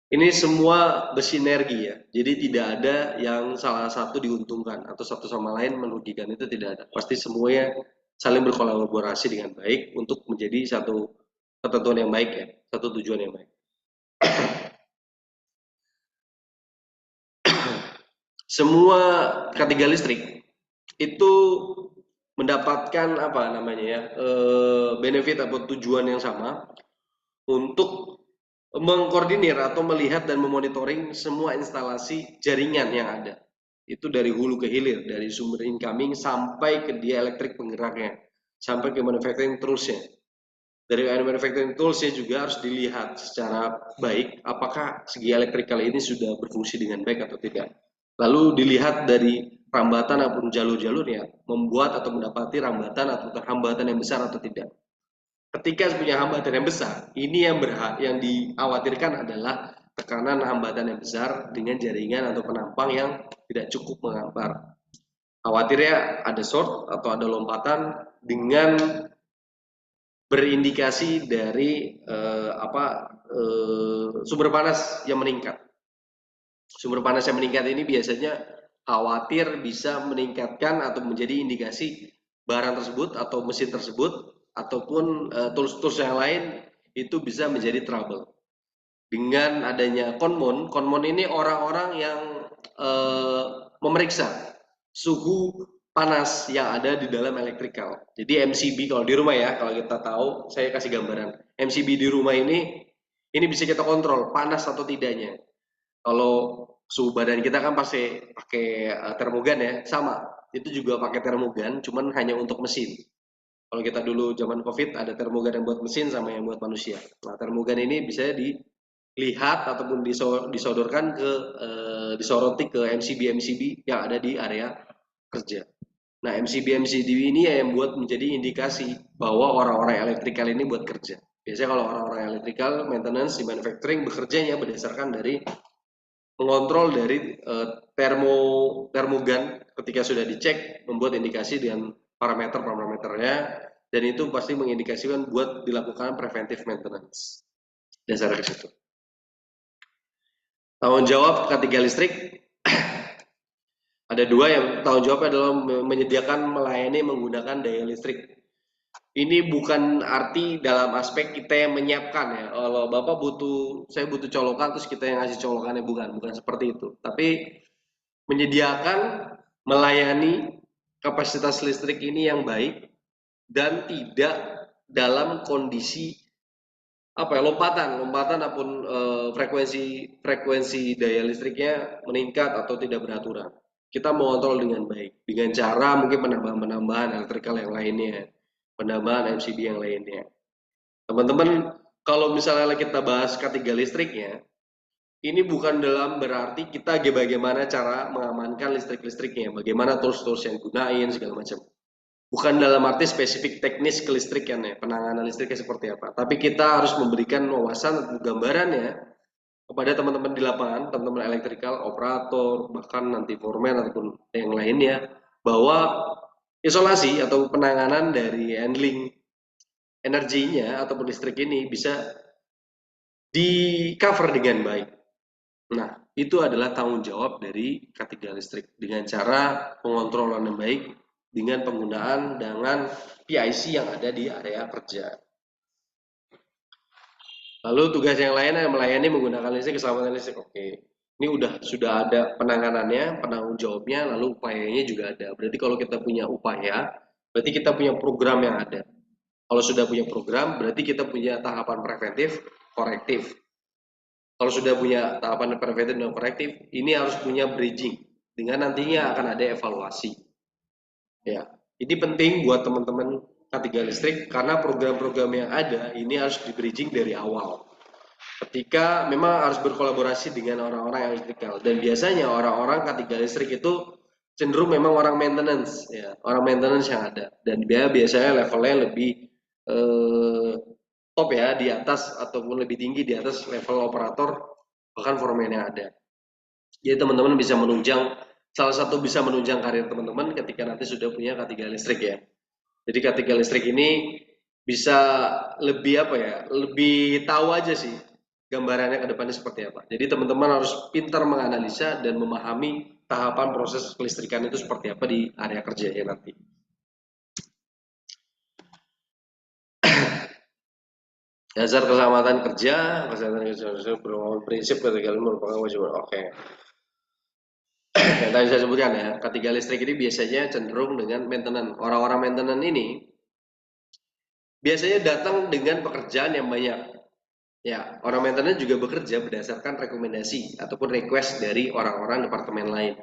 Ini semua bersinergi ya, jadi tidak ada yang salah satu diuntungkan atau satu sama lain merugikan, itu tidak ada. Pasti semuanya saling berkolaborasi dengan baik untuk menjadi satu ketentuan yang baik ya, satu tujuan yang baik. Semua K3 listrik itu mendapatkan apa namanya ya, benefit atau tujuan yang sama untuk mengkoordinir atau melihat dan memonitoring semua instalasi jaringan yang ada. Itu dari hulu ke hilir, dari sumber incoming sampai ke dia elektrik penggeraknya, sampai ke manufacturing toolsnya. Dari manufacturing toolsnya juga harus dilihat secara baik apakah segi elektrikal ini sudah berfungsi dengan baik atau tidak. Lalu dilihat dari rambatan ataupun jalur-jalurnya, membuat atau mendapati rambatan atau hambatan yang besar atau tidak. Ketika punya hambatan yang besar, ini yang dikhawatirkan adalah tekanan hambatan yang besar dengan jaringan atau penampang yang tidak cukup mengantar. Khawatirnya ada short atau ada lompatan dengan berindikasi dari sumber panas yang meningkat. Sumber panas yang meningkat ini biasanya khawatir bisa meningkatkan atau menjadi indikasi barang tersebut atau mesin tersebut ataupun tools-tools yang lain itu bisa menjadi trouble. Dengan adanya konmon ini orang-orang yang memeriksa suhu panas yang ada di dalam elektrikal. Jadi MCB kalau di rumah ya, kalau kita tahu, saya kasih gambaran. MCB di rumah ini bisa kita kontrol panas atau tidaknya. Kalau suhu badan kita kan pasti pakai termogan ya, sama. Itu juga pakai termogan, cuman hanya untuk mesin. Kalau kita dulu zaman COVID ada termogan yang buat mesin sama yang buat manusia. Nah, termogan ini bisa dilihat ataupun disodorkan ke disoroti ke MCB yang ada di area kerja. Nah, MCB ini yang buat menjadi indikasi bahwa orang-orang elektrikal ini buat kerja. Biasanya kalau orang-orang elektrikal maintenance di manufacturing bekerjanya berdasarkan dari mengontrol dari termogan ketika sudah dicek membuat indikasi dengan parameternya, dan itu pasti mengindikasikan buat dilakukan preventive maintenance. Dasarnya ke situ. Tanggung jawab K3 listrik ada dua, yang tanggung jawab adalah menyediakan melayani menggunakan daya listrik. Ini bukan arti dalam aspek kita yang menyiapkan ya. Kalau Bapak saya butuh colokan terus kita yang ngasih colokannya, bukan seperti itu. Tapi menyediakan, melayani kapasitas listrik ini yang baik dan tidak dalam kondisi lompatan ataupun frekuensi daya listriknya meningkat atau tidak beraturan. kita mengontrol dengan baik dengan cara mungkin penambahan elektrikal yang lainnya, penambahan MCB yang lainnya. Teman-teman, kalau misalnya kita bahas K3 listriknya, ini bukan dalam berarti kita bagaimana cara mengamankan listrik-listriknya, bagaimana tools-tools yang gunain segala macam. Bukan dalam arti spesifik teknis kelistrikan ya, penanganan listriknya seperti apa. Tapi kita harus memberikan wawasan atau gambarannya kepada teman-teman di lapangan, teman-teman elektrikal, operator, bahkan nanti foreman ataupun yang lainnya, bahwa isolasi atau penanganan dari handling energinya ataupun listrik ini bisa di cover dengan baik. Nah, itu adalah tanggung jawab dari K3 listrik dengan cara pengontrolan yang baik dengan penggunaan dengan PIC yang ada di area kerja. Lalu tugas yang lain yang melayani menggunakan listrik, keselamatan listrik. Oke. Ini sudah ada penanganannya, penanggung jawabnya, lalu upayanya juga ada. Berarti kalau kita punya upaya, berarti kita punya program yang ada. Kalau sudah punya program, berarti kita punya tahapan preventif, korektif. Kalau sudah punya tahapan preventif dan korektif, ini harus punya bridging. Dengan nantinya akan ada evaluasi. Ya, ini penting buat teman-teman K3 listrik karena program-program yang ada ini harus di bridging dari awal. Ketika memang harus berkolaborasi dengan orang-orang elektrikal dan biasanya orang-orang K3 listrik itu cenderung memang orang maintenance ya, orang maintenance yang ada dan dia biasanya levelnya lebih top ya di atas ataupun lebih tinggi di atas level operator bahkan foreman yang ada. Jadi teman-teman bisa menunjang salah satu bisa menunjang karir teman-teman ketika nanti sudah punya K3 listrik ya. Jadi K3 listrik ini bisa lebih apa ya, lebih tahu aja sih gambarannya ke depannya seperti apa. Jadi teman-teman harus pintar menganalisa dan memahami tahapan proses kelistrikan itu seperti apa di area kerjanya nanti. Dasar keselamatan kerja, prinsip ketika merupakan kewajiban. Oke. Yang tadi saya sebutkan ya, K3 listrik ini biasanya cenderung dengan maintenance. Orang-orang maintenance ini biasanya datang dengan pekerjaan yang banyak. Ya, orang maintenance juga bekerja berdasarkan rekomendasi ataupun request dari orang-orang departemen lain.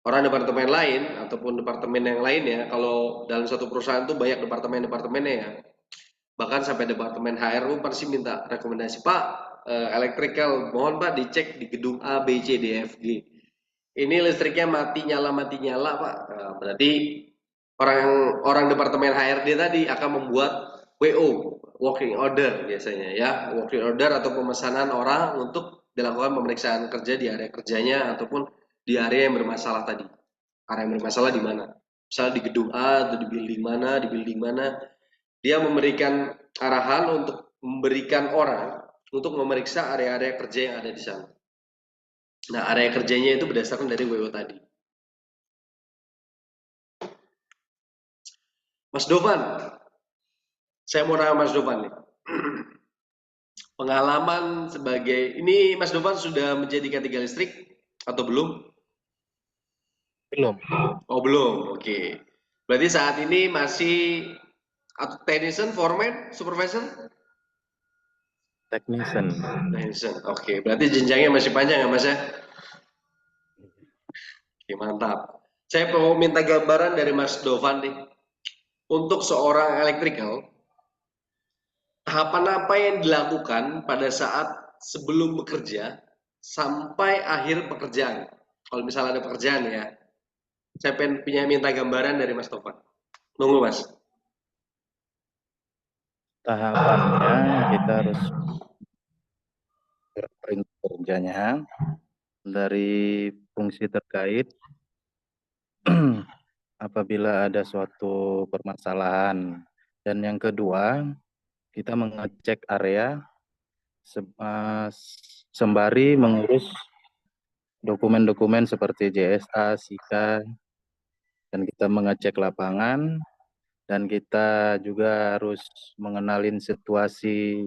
Orang departemen lain ataupun departemen yang lainnya, kalau dalam satu perusahaan itu banyak departemen-departemennya ya. Bahkan sampai departemen HRU pasti minta rekomendasi, Pak, electrical, mohon Pak dicek di gedung A, B, C, D, F, G. Ini listriknya mati nyala Pak. Nah, berarti orang departemen HRD tadi akan membuat WO, working order biasanya ya, working order atau pemesanan orang untuk dilakukan pemeriksaan kerja di area kerjanya ataupun di area yang bermasalah tadi. Area yang bermasalah di mana? Misalnya di gedung A atau di building mana, dia memberikan arahan untuk memberikan orang untuk memeriksa area-area kerja yang ada di sana. Nah, area kerjanya itu berdasarkan dari WO tadi. Mas Dovan, saya mau nanya Mas Dovan nih. Pengalaman sebagai, ini Mas Dovan sudah menjadi K3 listrik atau belum? Belum. Oh belum, oke. Berarti saat ini masih atau technician, foreman, supervisor? Technician. Oke. Berarti jenjangnya masih panjang ya Mas ya? Oke, mantap. Saya mau minta gambaran dari Mas Dovan nih. Untuk seorang electrical, tahapan apa yang dilakukan pada saat sebelum bekerja sampai akhir pekerjaan? Kalau misalnya ada pekerjaan ya, saya pengen minta gambaran dari Mas Dovan. Nunggu Mas. Tahapannya kita harus kerjanya dari fungsi terkait apabila ada suatu permasalahan, dan yang kedua kita mengecek area sembari mengurus dokumen-dokumen seperti JSA, SIKA, dan kita mengecek lapangan, dan kita juga harus mengenalin situasi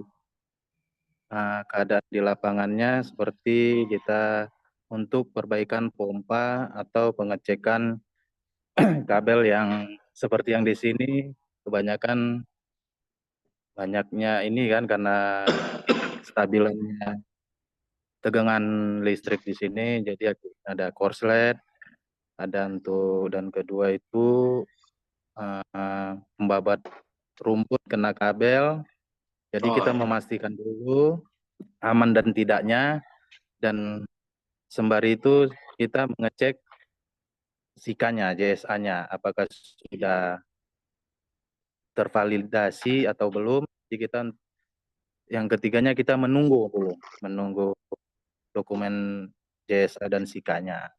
keadaan di lapangannya, seperti kita untuk perbaikan pompa atau pengecekan kabel yang seperti yang di sini kebanyakan banyaknya ini kan karena stabilannya tegangan listrik di sini, jadi ada korslet dan kedua itu membabat rumput kena kabel. Jadi kita memastikan dulu aman dan tidaknya, dan sembari itu kita mengecek SIKA-nya, JSA-nya, apakah sudah tervalidasi atau belum. Jadi kita yang ketiganya kita menunggu dokumen JSA dan SIKA-nya.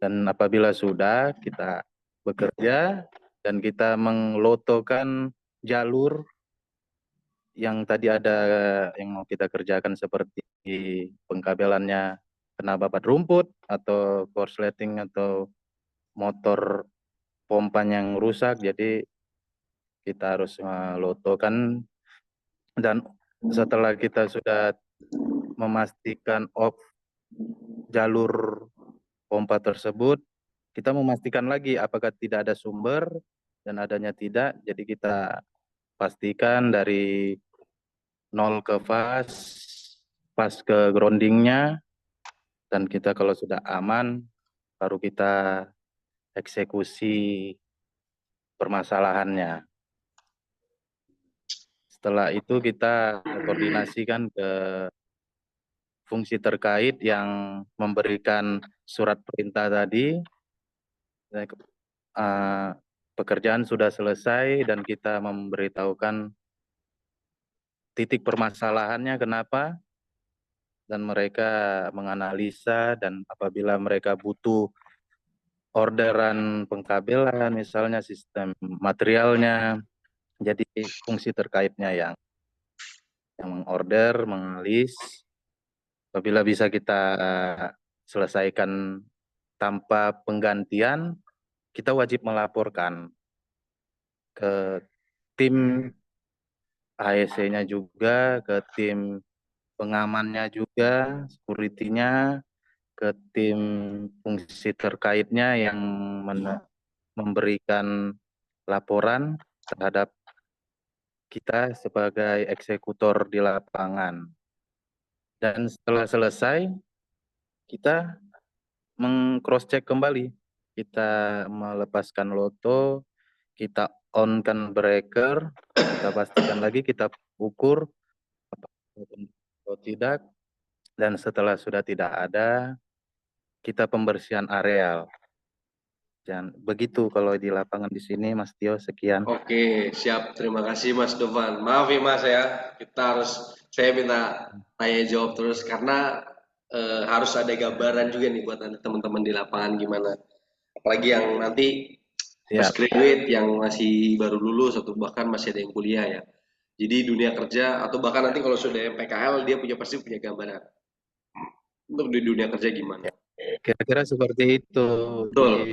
Dan apabila sudah, kita bekerja dan kita menglotokan jalur yang tadi ada yang mau kita kerjakan, seperti pengkabelannya kena babat rumput atau korsleting atau motor pompa yang rusak. Jadi kita harus lotokan, dan setelah kita sudah memastikan off jalur pompa tersebut, kita memastikan lagi apakah tidak ada sumber, dan adanya tidak. Jadi kita pastikan dari nol ke pas ke groundingnya, dan kita kalau sudah aman, baru kita eksekusi permasalahannya. Setelah itu kita koordinasikan ke fungsi terkait yang memberikan surat perintah tadi. Pekerjaan sudah selesai dan kita memberitahukan titik permasalahannya kenapa, dan mereka menganalisa, dan apabila mereka butuh orderan pengkabelan, misalnya sistem materialnya, jadi fungsi terkaitnya yang mengorder, mengalis. Apabila bisa kita selesaikan tanpa penggantian, kita wajib melaporkan ke tim AEC-nya juga, ke tim pengamannya juga, security-nya, ke tim fungsi terkaitnya yang memberikan laporan terhadap kita sebagai eksekutor di lapangan. Dan setelah selesai, kita meng-cross-check kembali. Kita melepaskan loto, kita on-kan breaker, kita pastikan lagi, kita ukur atau tidak, dan setelah sudah tidak ada, kita pembersihan areal. Dan begitu kalau di lapangan di sini, Mas Tio. Sekian. Oke, siap. Terima kasih Mas Dofan. Maaf ya Mas ya, saya minta tanya jawab terus karena harus ada gambaran juga nih buat teman-teman di lapangan gimana. Apalagi yang nanti fresh graduate, yang masih baru lulus atau bahkan masih ada yang kuliah ya. Jadi dunia kerja atau bahkan nanti kalau sudah PKL dia pasti punya gambaran untuk di dunia kerja gimana. Kira-kira seperti itu. Betul.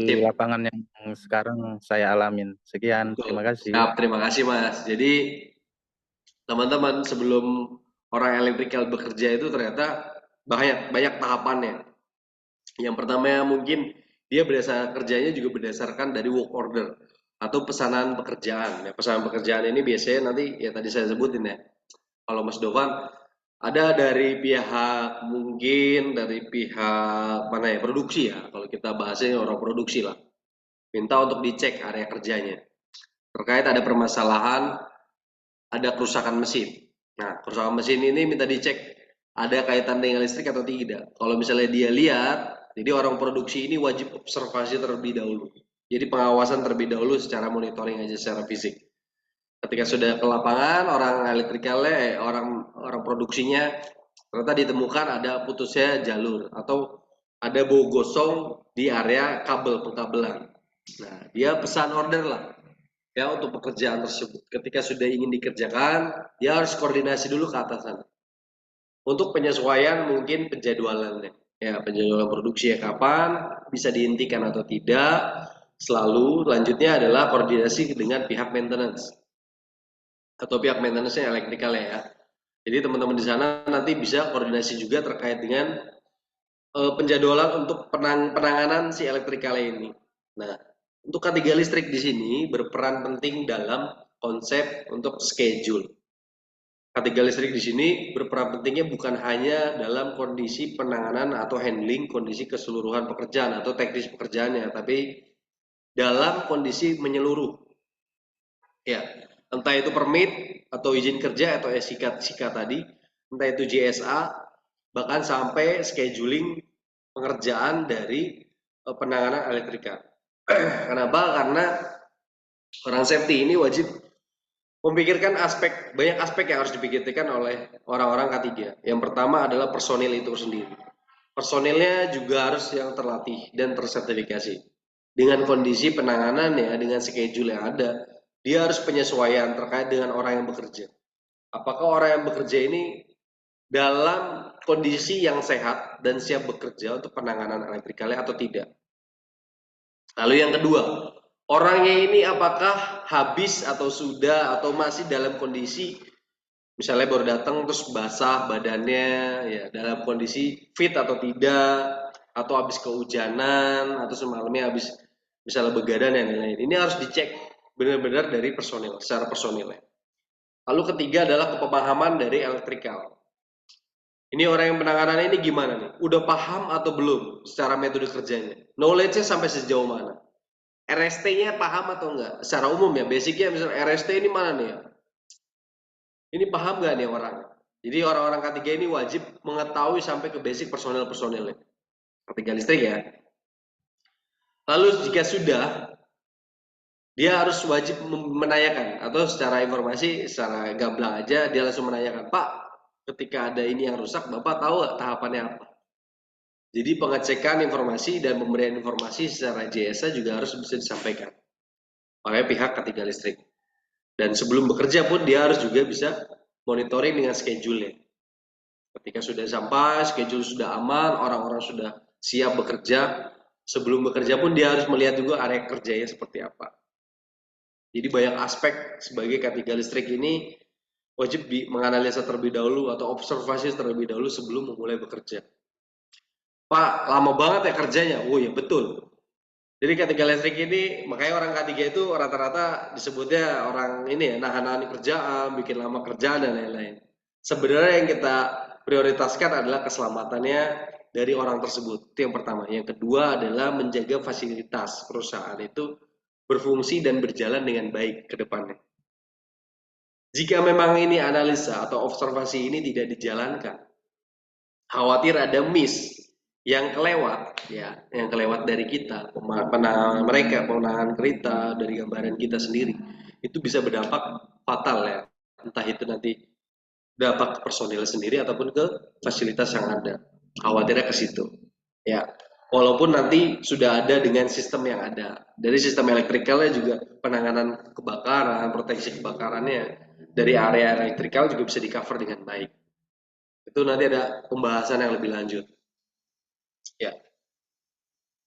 Di lapangan yang sekarang saya alamin. Sekian. Betul. Terima kasih. Siap, terima kasih Mas. Jadi teman-teman, sebelum orang elektrikal bekerja itu ternyata banyak tahapannya. Yang pertama mungkin dia kerjanya juga berdasarkan dari work order atau pesanan pekerjaan. Ya, pesanan pekerjaan ini biasanya nanti ya tadi saya sebutin ya. Kalau Mas Dovan ada dari pihak mana ya, produksi ya. Kalau kita bahasnya orang produksi lah. Minta untuk dicek area kerjanya. Terkait ada permasalahan, ada kerusakan mesin. Nah, kerusakan mesin ini minta dicek ada kaitan dengan listrik atau tidak. Kalau misalnya dia lihat, jadi orang produksi ini wajib observasi terlebih dahulu. Jadi pengawasan terlebih dahulu secara monitoring aja secara fisik. Ketika sudah ke lapangan, orang elektrikalnya, orang produksinya ternyata ditemukan ada putusnya jalur atau ada bau gosong di area kabel pengkabelan. Nah, dia pesan order lah ya untuk pekerjaan tersebut. Ketika sudah ingin dikerjakan, dia harus koordinasi dulu ke atasan. Untuk penyesuaian mungkin penjadwalannya. Ya, penjadwalan produksi ya kapan, bisa dihentikan atau tidak. Selalu lanjutnya adalah koordinasi dengan pihak maintenance. Atau pihak maintenance-nya elektrikal ya. Jadi teman-teman di sana nanti bisa koordinasi juga terkait dengan penjadwalan untuk penanganan si elektrikal ini. Nah, untuk K3 listrik di sini berperan penting dalam konsep untuk schedule. K3 listrik di sini berperan pentingnya bukan hanya dalam kondisi penanganan atau handling kondisi keseluruhan pekerjaan atau teknis pekerjaannya, tapi dalam kondisi menyeluruh. Ya, entah itu permit atau izin kerja atau SIK tadi, entah itu JSA, bahkan sampai scheduling pengerjaan dari penanganan elektrika. Kenapa? Karena orang safety ini wajib memikirkan banyak aspek yang harus dipikirkan oleh orang-orang K3. Yang pertama adalah personil itu sendiri. Personilnya juga harus yang terlatih dan tersertifikasi. Dengan kondisi penanganannya, dengan schedule yang ada, dia harus penyesuaian terkait dengan orang yang bekerja. Apakah orang yang bekerja ini dalam kondisi yang sehat dan siap bekerja untuk penanganan elektrikalnya atau tidak? Lalu yang kedua, orangnya ini apakah habis atau sudah atau masih dalam kondisi misalnya baru datang terus basah badannya, ya dalam kondisi fit atau tidak, atau habis kehujanan atau semalamnya habis misalnya begadang dan lain-lain. Ini harus dicek benar-benar dari personil, secara personilnya. Lalu ketiga adalah kepemahaman dari elektrikal. Ini orang yang penanganan ini gimana nih? Udah paham atau belum secara metode kerjanya? Knowledge-nya sampai sejauh mana? RST-nya paham atau enggak? Secara umum ya, basicnya misalnya RST ini mana nih ya? Ini paham nggak nih orang? Jadi orang-orang K3 ini wajib mengetahui sampai ke basic personil-personilnya. K3 listrik ya. Lalu jika sudah, dia harus wajib menanyakan atau secara informasi, secara gamblang aja dia langsung menanyakan, Pak, ketika ada ini yang rusak, Bapak tahu nggak tahapannya apa? Jadi pengecekan informasi dan pemberian informasi secara JSA juga harus bisa disampaikan oleh pihak K3 listrik. Dan sebelum bekerja pun dia harus juga bisa monitoring dengan schedule-nya. Ketika sudah sampai, schedule sudah aman, orang-orang sudah siap bekerja, sebelum bekerja pun dia harus melihat juga area kerjanya seperti apa. Jadi banyak aspek sebagai K3 listrik ini wajib menganalisa terlebih dahulu atau observasi terlebih dahulu sebelum memulai bekerja. Pak, lama banget ya kerjanya? Oh ya betul. Jadi K3 listrik ini, makanya orang K3 itu rata-rata disebutnya orang ini ya, nahan-nahan kerjaan, bikin lama kerjaan dan lain-lain. Sebenarnya yang kita prioritaskan adalah keselamatannya dari orang tersebut. Itu yang pertama. Yang kedua adalah menjaga fasilitas perusahaan itu berfungsi dan berjalan dengan baik ke depannya. Jika memang ini analisa atau observasi ini tidak dijalankan, khawatir ada miss yang kelewat, ya, yang kelewat dari kita, penanganan mereka, penanganan kereta dari gambaran kita sendiri, itu bisa berdampak fatal ya, entah itu nanti dampak ke personil sendiri ataupun ke fasilitas yang ada. Khawatirnya ke situ, ya. Walaupun nanti sudah ada dengan sistem yang ada, dari sistem elektrikalnya juga penanganan kebakaran, proteksi kebakarannya dari area elektrikal juga bisa di cover dengan baik. Itu nanti ada pembahasan yang lebih lanjut. Ya.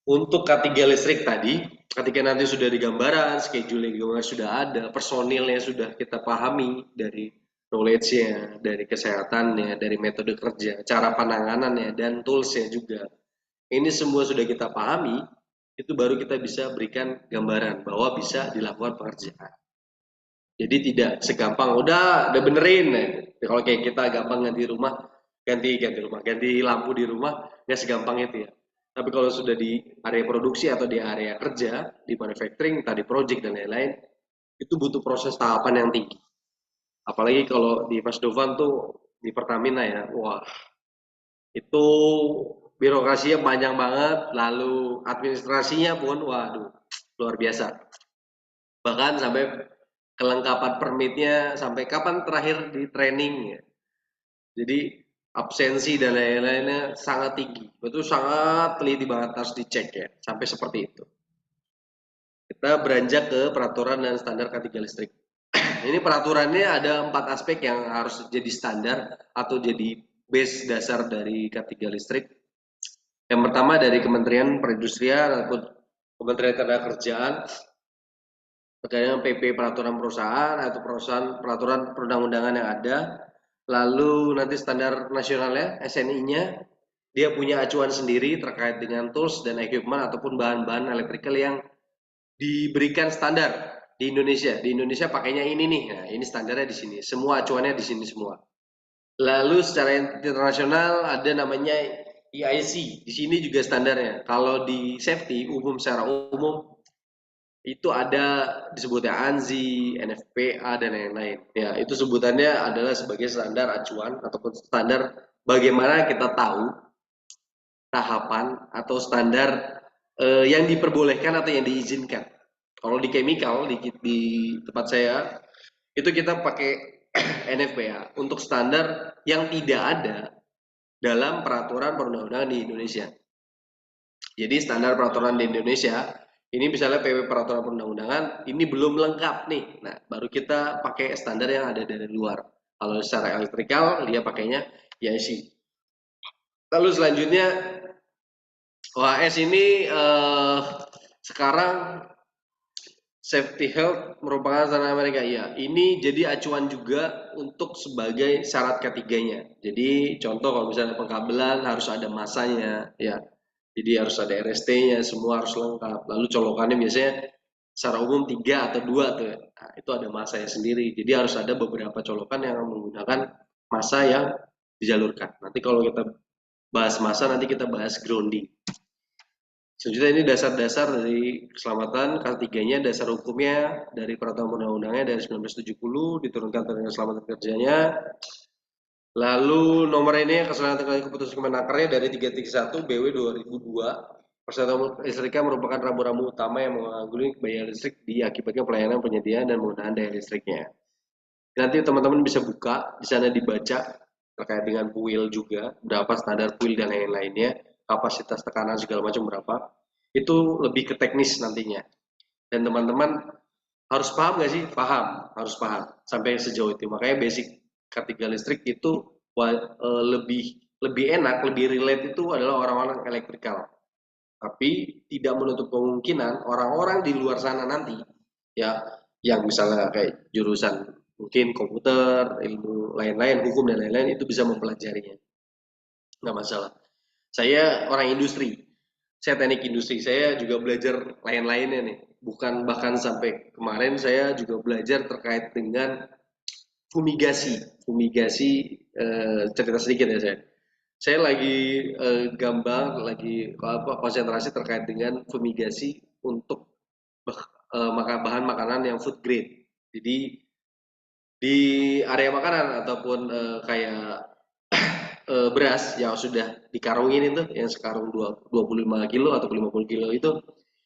Untuk K3 listrik tadi, ketika nanti sudah digambaran, schedule sudah ada, personilnya sudah kita pahami dari knowledge-nya, dari kesehatannya, dari metode kerja, cara penanganannya, dan tools-nya juga. Ini semua sudah kita pahami, itu baru kita bisa berikan gambaran bahwa bisa dilakukan pekerjaan. Jadi tidak segampang, udah benerin. Nah, kalau kayak kita gampang ganti lampu di rumah, nggak segampang itu ya. Tapi kalau sudah di area produksi atau di area kerja, di manufacturing, tadi project dan lain-lain, itu butuh proses tahapan yang tinggi. Apalagi kalau di Mas Dovan tuh di Pertamina ya, wah itu birokrasinya panjang banget, lalu administrasinya pun, waduh, luar biasa. Bahkan sampai kelengkapan permitnya, sampai kapan terakhir di training ya. Jadi absensi dan lain-lainnya sangat tinggi. Itu sangat teliti banget, harus dicek ya, sampai seperti itu. Kita beranjak ke peraturan dan standar K3 listrik. Ini peraturannya ada 4 aspek yang harus jadi standar atau jadi base dasar dari K3 listrik. Yang pertama dari Kementerian Perindustrian ataupun Kementerian Ketenagakerjaan terkait dengan PP peraturan perusahaan atau peraturan perundang-undangan yang ada. Lalu nanti standar nasionalnya, SNI-nya, dia punya acuan sendiri terkait dengan tools dan equipment ataupun bahan-bahan elektrikal yang diberikan standar Di Indonesia pakainya ini nih. Nah, ini standarnya di sini. Semua acuannya di sini semua. Lalu secara internasional ada namanya EIC. Di sini juga standarnya. Kalau di safety secara umum itu ada disebutnya ANSI, NFPA dan lain-lain. Ya, itu sebutannya adalah sebagai standar acuan ataupun standar bagaimana kita tahu tahapan atau standar yang diperbolehkan atau yang diizinkan. Kalau di chemical di tempat saya itu kita pakai NFPA untuk standar yang tidak ada dalam peraturan perundang-undangan di Indonesia. Jadi standar peraturan di Indonesia ini misalnya PW peraturan perundang-undangan ini belum lengkap nih. Nah, baru kita pakai standar yang ada dari luar. Kalau secara elektrikal dia pakainya EIC. Lalu selanjutnya OHS ini sekarang safety health merupakan standar Amerika. Iya, ini jadi acuan juga untuk sebagai syarat ketiganya. Jadi contoh kalau misalnya pengkabelan harus ada masanya, ya. Jadi harus ada RST-nya, semua harus lengkap. Lalu colokannya biasanya secara umum 3 atau 2 tuh. Nah, itu ada masanya sendiri. Jadi harus ada beberapa colokan yang menggunakan masa yang dijalurkan. Nanti kalau kita bahas masa, nanti kita bahas grounding. Selanjutnya ini dasar-dasar dari keselamatan, ketiganya dasar hukumnya dari peraturan undang-undangnya dari 1970 diturunkan tentang keselamatan kerjanya. Lalu nomor ini keselamatan keputusan Kemenakernya dari 331 BW 2002. Persyaratan listriknya merupakan rambu-rambu utama yang mengagungi biaya listrik diakibatkan pelayanan penyediaan dan penggunaan daya listriknya. Nanti teman-teman bisa buka, di sana dibaca terkait dengan fuel juga, berapa standar fuel dan lain-lainnya, kapasitas tekanan segala macam berapa. Itu lebih ke teknis nantinya. Dan teman-teman harus paham nggak sih? Paham, harus paham sampai sejauh itu. Makanya basic K3 listrik itu lebih enak, lebih relate itu adalah orang-orang elektrikal. Tapi tidak menutup kemungkinan orang-orang di luar sana nanti ya yang misalnya kayak jurusan mungkin komputer, ilmu lain-lain, hukum dan lain-lain itu bisa mempelajarinya. Nggak masalah. Saya orang industri, saya teknik industri, saya juga belajar lain-lainnya nih. Bukan bahkan sampai kemarin saya juga belajar terkait dengan fumigasi. Fumigasi cerita sedikit ya saya. Saya lagi gambar, lagi konsentrasi terkait dengan fumigasi untuk bahan makanan yang food grade. Jadi di area makanan ataupun kayak beras yang sudah dikarungin yang sekarung 25 kilo atau 50 kilo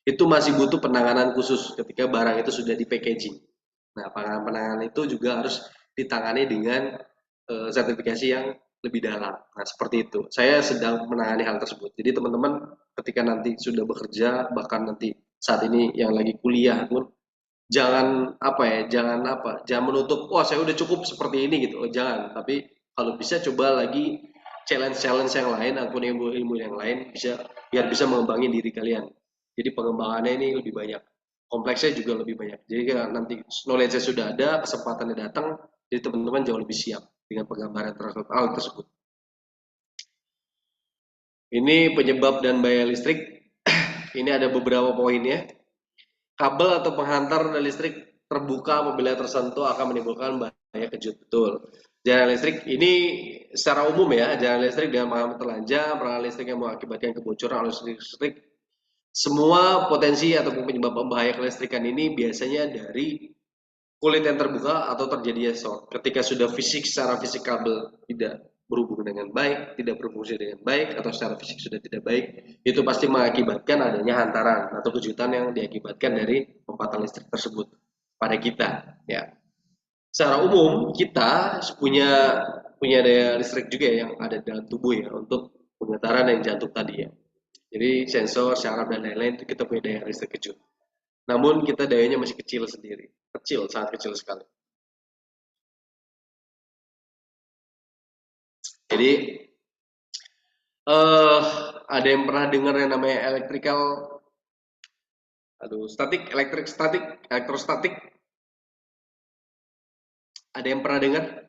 itu masih butuh penanganan khusus ketika barang itu sudah di packaging. Nah, penanganan itu juga harus ditangani dengan sertifikasi yang lebih dalam. Nah, seperti itu. Saya sedang menangani hal tersebut. Jadi teman-teman ketika nanti sudah bekerja, bahkan nanti saat ini yang lagi kuliah pun jangan jangan menutup, wah saya udah cukup seperti ini gitu. Oh, jangan, tapi kalau bisa coba lagi challenge yang lain ataupun ilmu yang lain biar bisa mengembangin diri kalian. Jadi pengembangannya ini lebih banyak, kompleksnya juga lebih banyak. Jadi nanti knowledge-nya sudah ada, kesempatannya datang, jadi teman-teman jauh lebih siap dengan penggambaran hal tersebut. Ini penyebab dan biaya listrik. Ini ada beberapa poinnya. Kabel atau penghantar listrik terbuka apabila tersentuh akan menimbulkan bahaya kejut. Betul. Jaringan listrik ini secara umum ya, jaringan listrik dengan penghantar telanjang, peralatan listrik yang mengakibatkan kebocoran arus listrik. Semua potensi ataupun penyebab bahaya kelistrikan ini biasanya dari kulit yang terbuka atau terjadinya short. Ketika sudah secara fisik kabel tidak berhubung dengan baik, tidak berfungsi dengan baik, atau secara fisik sudah tidak baik, itu pasti mengakibatkan adanya hantaran atau kejutan yang diakibatkan dari lompatan listrik tersebut pada kita. Ya, secara umum kita punya daya listrik juga yang ada dalam tubuh ya untuk pengetaran yang jantung tadi ya. Jadi sensor, syaraf dan lain-lain itu kita punya daya listrik kejut. Namun kita dayanya masih kecil sendiri, sangat kecil sekali. Jadi ada yang pernah dengar yang namanya elektrostatik? Ada yang pernah dengar?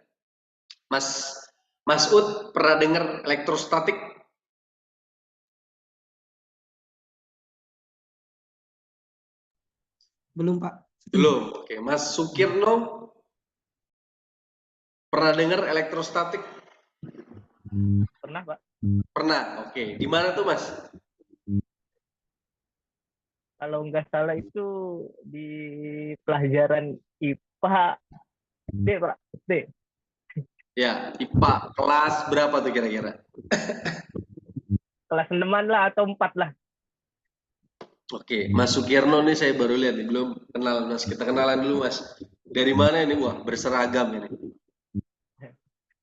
Mas Ud pernah dengar elektrostatik? Belum, Pak. Belum. Oke, Mas Sukirno pernah dengar elektrostatik? Pernah, Pak. Pernah. Oke, di mana tuh, Mas? Kalau nggak salah itu di pelajaran IPA D, Pak. D. Ya, IPA kelas berapa tuh kira-kira? Kelas 6-an lah atau 4 lah. Oke, Mas Sukirno nih saya baru lihat nih, belum kenal Mas. Kita kenalan dulu, Mas. Dari mana ini? Wah, berseragam ini.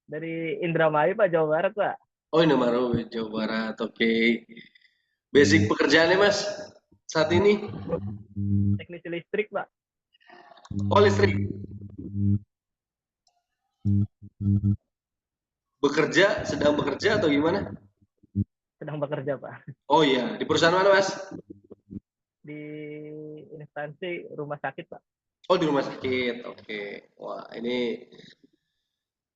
Dari Indramayu, Pak, Jawa Barat, Pak. Oh, ini Maru, Jawa Barat. Oke. Basic pekerjaannya, Mas, saat ini? Teknisi listrik, Pak. Oh, listrik. Bekerja, sedang bekerja atau gimana? Sedang bekerja, Pak. Oh iya, di perusahaan mana, Mas? Di instansi rumah sakit, Pak. Oh, di rumah sakit. Oke. Wah, ini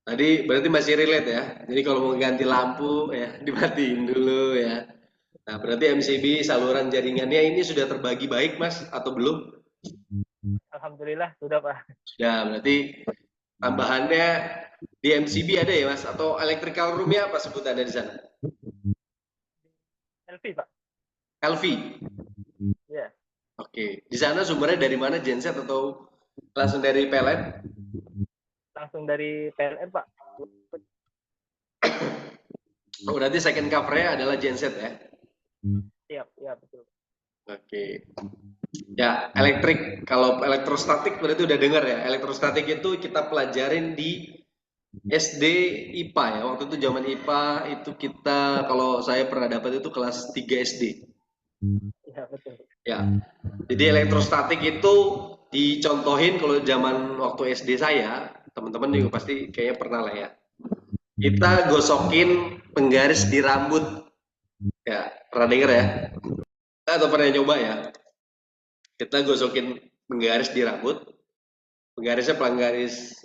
tadi berarti masih relate ya. Jadi kalau mau ganti lampu ya dimatiin dulu ya. Nah, berarti MCB saluran jaringannya ini sudah terbagi baik, Mas, atau belum? Alhamdulillah, sudah, Pak. Sudah, berarti tambahannya di MCB ada ya, Mas? Atau electrical room-nya apa sebutannya di sana? LV, Pak. LV. Ya. Oke. Di sana sumbernya dari mana? Genset atau langsung dari PLN? Langsung dari PLN, Pak. Oh, berarti second cover-nya adalah genset ya? Siap, ya, betul. Oke. Ya, elektrik. Kalau elektrostatik berarti udah dengar ya. Elektrostatik itu kita pelajarin di SD IPA ya. Waktu itu zaman IPA itu kita, kalau saya pernah dapat itu kelas 3 SD. Ya, betul. Ya. Jadi elektrostatik itu dicontohin kalau zaman waktu SD saya, teman-teman juga pasti kayaknya pernah lah ya. Kita gosokin penggaris di rambut. Ya, pernah denger ya? Atau pernah nyoba ya? Kita gosokin penggaris di rambut. Penggarisnya penggaris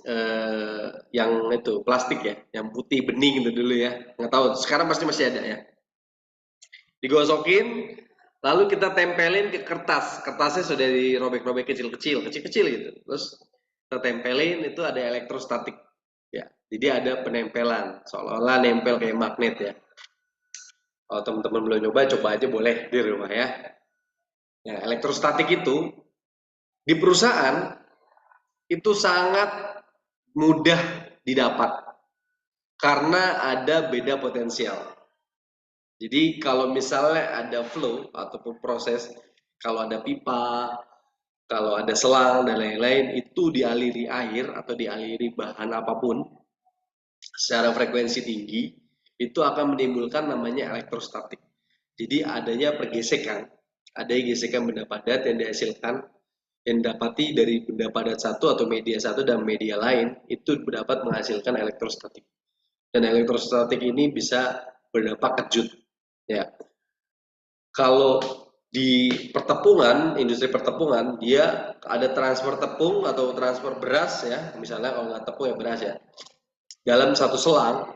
yang itu plastik ya, yang putih bening itu dulu ya. Nggak tahu, sekarang pasti masih ada ya. Digosokin, lalu kita tempelin ke kertas. Kertasnya sudah dirobek-robek kecil-kecil gitu. Terus kita tempelin, itu ada elektrostatik. Ya, jadi ada penempelan, seolah-olah nempel kayak magnet ya. Kalau teman-teman belum nyoba, coba aja boleh di rumah ya. Ya, elektrostatik itu di perusahaan itu sangat mudah didapat karena ada beda potensial. Jadi kalau misalnya ada flow ataupun proses, kalau ada pipa, kalau ada selang dan lain-lain, itu dialiri air atau dialiri bahan apapun secara frekuensi tinggi, itu akan menimbulkan namanya elektrostatik. Jadi adanya pergesekan, ada gesekan benda padat yang dihasilkan, yang dapati dari benda padat satu atau media satu dan media lain, itu dapat menghasilkan elektrostatik. Dan elektrostatik ini bisa berdampak kejut. Ya, kalau di pertepungan, industri pertepungan, dia ada transfer tepung atau transfer beras ya, misalnya kalau nggak tepung ya beras ya. Dalam satu selang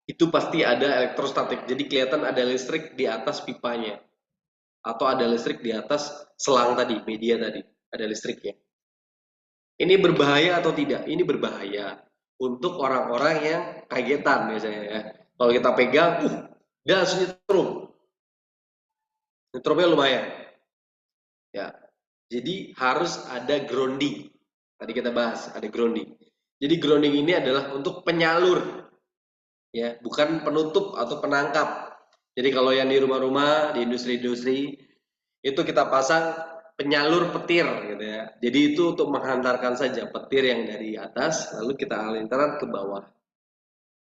itu pasti ada elektrostatik. Jadi kelihatan ada listrik di atas pipanya atau ada listrik di atas selang tadi, media tadi, ada listriknya. Ini berbahaya atau tidak? Ini berbahaya untuk orang-orang yang kagetan biasanya ya. Kalau kita pegang, dia langsung nyetrum. Nyetrumnya lumayan. Ya. Jadi harus ada grounding. Tadi kita bahas ada grounding. Jadi grounding ini adalah untuk penyalur, ya, bukan penutup atau penangkap. Jadi kalau yang di rumah-rumah, di industri-industri, itu kita pasang penyalur petir gitu ya. Jadi itu untuk menghantarkan saja petir yang dari atas, lalu kita alirkan ke bawah.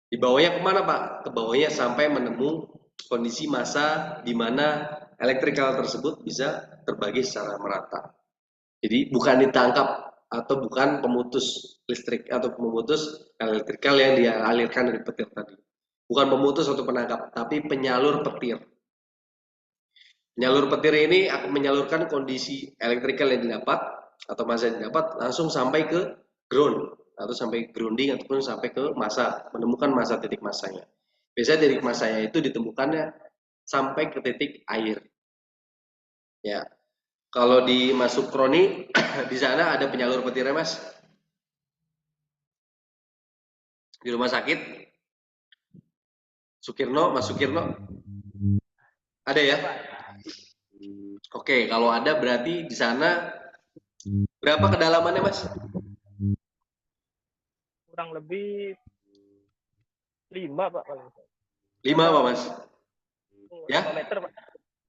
Di bawahnya kemana Pak? Ke bawahnya sampai menemu kondisi massa di mana elektrikal tersebut bisa terbagi secara merata. Jadi bukan ditangkap atau bukan pemutus listrik atau pemutus elektrikal yang dialirkan dari petir tadi. Bukan pemutus atau penangkap, tapi penyalur petir. Penyalur petir ini akan menyalurkan kondisi elektrikal yang didapat atau massa yang didapat langsung sampai ke ground atau sampai grounding ataupun sampai ke massa, menemukan massa titik massanya. Biasanya titik massanya itu ditemukannya sampai ke titik air. Ya. Kalau di Mas Sukroni di sana ada penyalur petirnya Mas? Di rumah sakit? Sukirno, Mas Sukirno? Ada ya? Oke, kalau ada berarti di sana berapa kedalamannya Mas? Kurang lebih 5 Pak paling. 5 apa Mas? Ya? 5 meter Pak.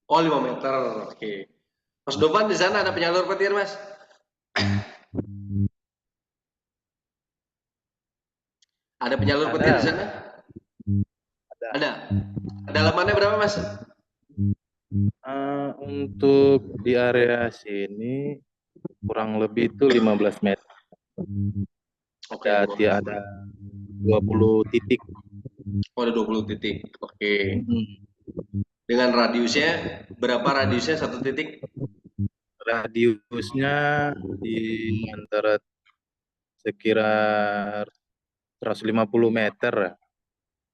Oh 5 meter, oke. Mas Dovan di sana ada penyalur petir Mas? Ada penyalur petir di sana? Ada. Kedalamannya berapa Mas? Untuk di area sini kurang lebih itu 15 meter. Oke, Berarti ada 20 titik. Oh, ada 20 titik. Oke. Dengan radiusnya, berapa radiusnya satu titik? Radiusnya di antara sekitar 150 meter.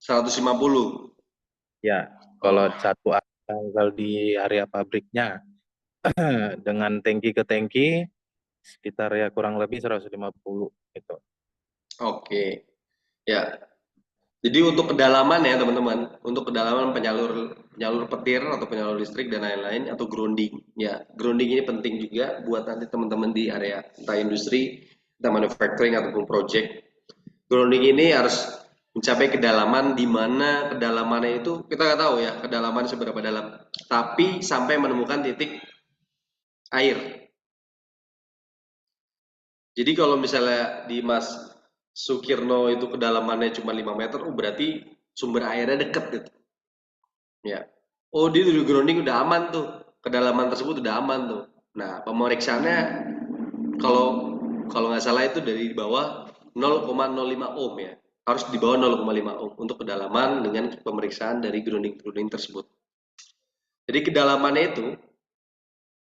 150. Ya, kalau satu kalau di area pabriknya dengan tangki ke tangki sekitar ya kurang lebih 150 gitu. Oke. Ya. Jadi untuk kedalaman ya teman-teman, untuk kedalaman penyalur petir atau penyalur listrik dan lain-lain atau grounding. Ya, grounding ini penting juga buat nanti teman-teman di area entah industri, entah manufacturing ataupun project. Grounding ini harus mencapai kedalaman di mana kedalamannya itu kita nggak tahu ya kedalaman seberapa dalam, tapi sampai menemukan titik air. Jadi kalau misalnya di Mas Sukirno itu kedalamannya cuma 5 meter, berarti sumber airnya deket gitu. Ya. Oh, dia di grounding udah aman tuh. Kedalaman tersebut udah aman tuh. Nah, pemeriksaannya kalau kalau nggak salah itu dari bawah 0,05 ohm ya. Harus di bawah 0,5 ohm untuk kedalaman dengan pemeriksaan dari grounding tersebut. Jadi kedalamannya itu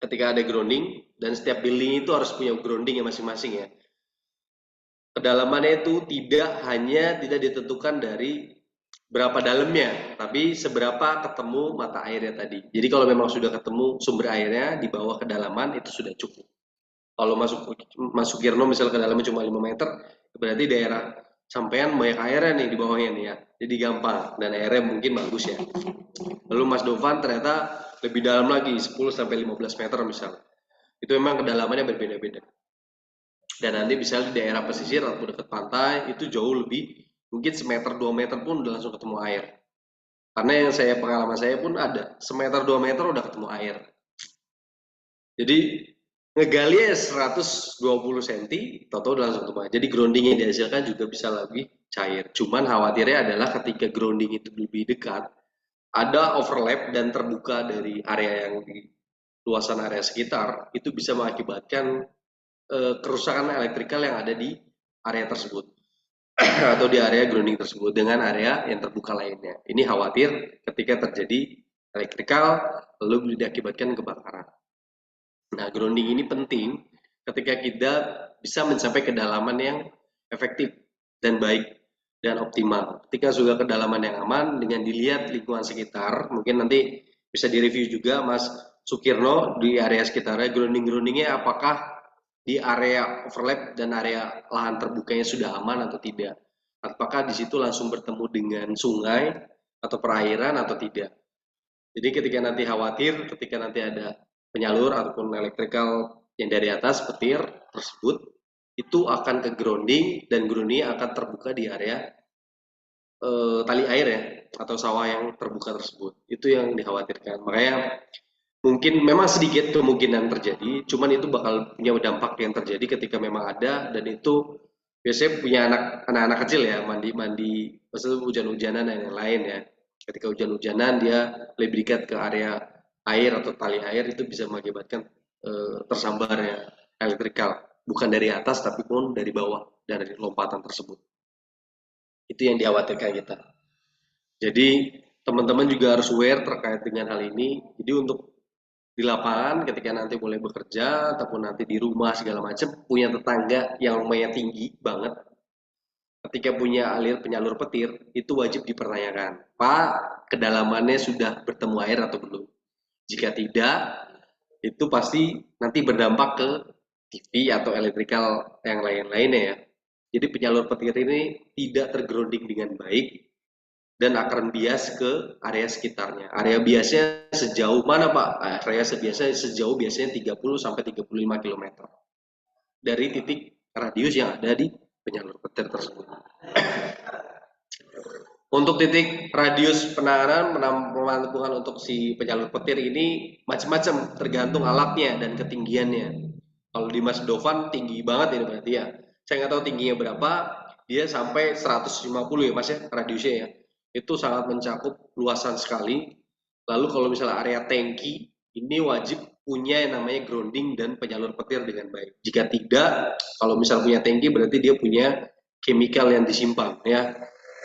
ketika ada grounding dan setiap building itu harus punya grounding yang masing-masing ya. Kedalamannya itu tidak ditentukan dari berapa dalamnya, tapi seberapa ketemu mata airnya tadi. Jadi kalau memang sudah ketemu sumber airnya di bawah kedalaman itu sudah cukup. Kalau Mas Sukirno misalnya kedalaman cuma 5 meter, berarti daerah sampean banyak airnya nih di bawahnya nih ya. Jadi gampang dan airnya mungkin bagus ya. Lalu Mas Dovan ternyata lebih dalam lagi 10 sampai 15 meter misalnya. Itu memang kedalamannya berbeda-beda. Dan nanti misalnya di daerah pesisir atau dekat pantai itu jauh lebih, mungkin semeter 2 meter pun udah langsung ketemu air. Karena yang pengalaman saya pun ada semeter 2 meter udah ketemu air. Jadi ngegali 120 cm, tahu-tahu udah langsung ketemu air. Jadi grounding yang dihasilkan juga bisa lebih cair. Cuman khawatirnya adalah ketika grounding itu lebih dekat, ada overlap dan terbuka dari area yang di luasan area sekitar, itu bisa mengakibatkan kerusakan elektrikal yang ada di area tersebut atau di area grounding tersebut dengan area yang terbuka lainnya. Ini khawatir ketika terjadi elektrikal lalu diakibatkan kebakaran. Nah, grounding ini penting ketika kita bisa mencapai kedalaman yang efektif dan baik dan optimal. Ketika sudah kedalaman yang aman dengan dilihat lingkungan sekitar, mungkin nanti bisa direview juga Mas Sukirno di area sekitarnya groundingnya apakah di area overlap dan area lahan terbukanya sudah aman atau tidak. Apakah di situ langsung bertemu dengan sungai atau perairan atau tidak. Jadi ketika nanti khawatir, ketika nanti ada penyalur ataupun elektrikal yang dari atas petir tersebut, itu akan ke grounding dan grounding akan terbuka di area tali air ya atau sawah yang terbuka tersebut. Itu yang dikhawatirkan. Makanya mungkin memang sedikit kemungkinan terjadi, cuman itu bakal punya dampak yang terjadi ketika memang ada dan itu biasanya punya anak-anak kecil ya mandi maksudnya hujan-hujanan dan yang lain ya. Ketika hujan-hujanan dia lebih dekat ke area air atau tali air itu bisa mengakibatkan tersambarnya elektrikal bukan dari atas tapi pun dari bawah dari lompatan tersebut. Itu yang dikhawatirkan kita. Jadi teman-teman juga harus aware terkait dengan hal ini. Jadi untuk di lapangan ketika nanti mulai bekerja ataupun nanti di rumah segala macam punya tetangga yang lumayan tinggi banget ketika punya penyalur petir itu wajib dipertanyakan, Pak, kedalamannya sudah bertemu air atau belum? Jika tidak, itu pasti nanti berdampak ke TV atau elektrikal yang lain-lainnya ya. Jadi penyalur petir ini tidak tergrounding dengan baik dan akan bias ke area sekitarnya. Area biasnya sejauh mana Pak? Area biasanya sejauh biasanya 30 sampai 35 km dari titik radius yang ada di penyalur petir tersebut. Untuk titik radius penanganan penampungan untuk si penyalur petir ini macam-macam tergantung alatnya dan ketinggiannya. Kalau di Mas Dovan tinggi banget ini berarti ya. Saya nggak tahu tingginya berapa, dia sampai 150 ya Mas ya radiusnya ya. Itu sangat mencakup luasan sekali. Lalu kalau misalnya area tangki, ini wajib punya yang namanya grounding dan penyalur petir dengan baik. Jika tidak, kalau misal punya tangki berarti dia punya chemical yang disimpan ya.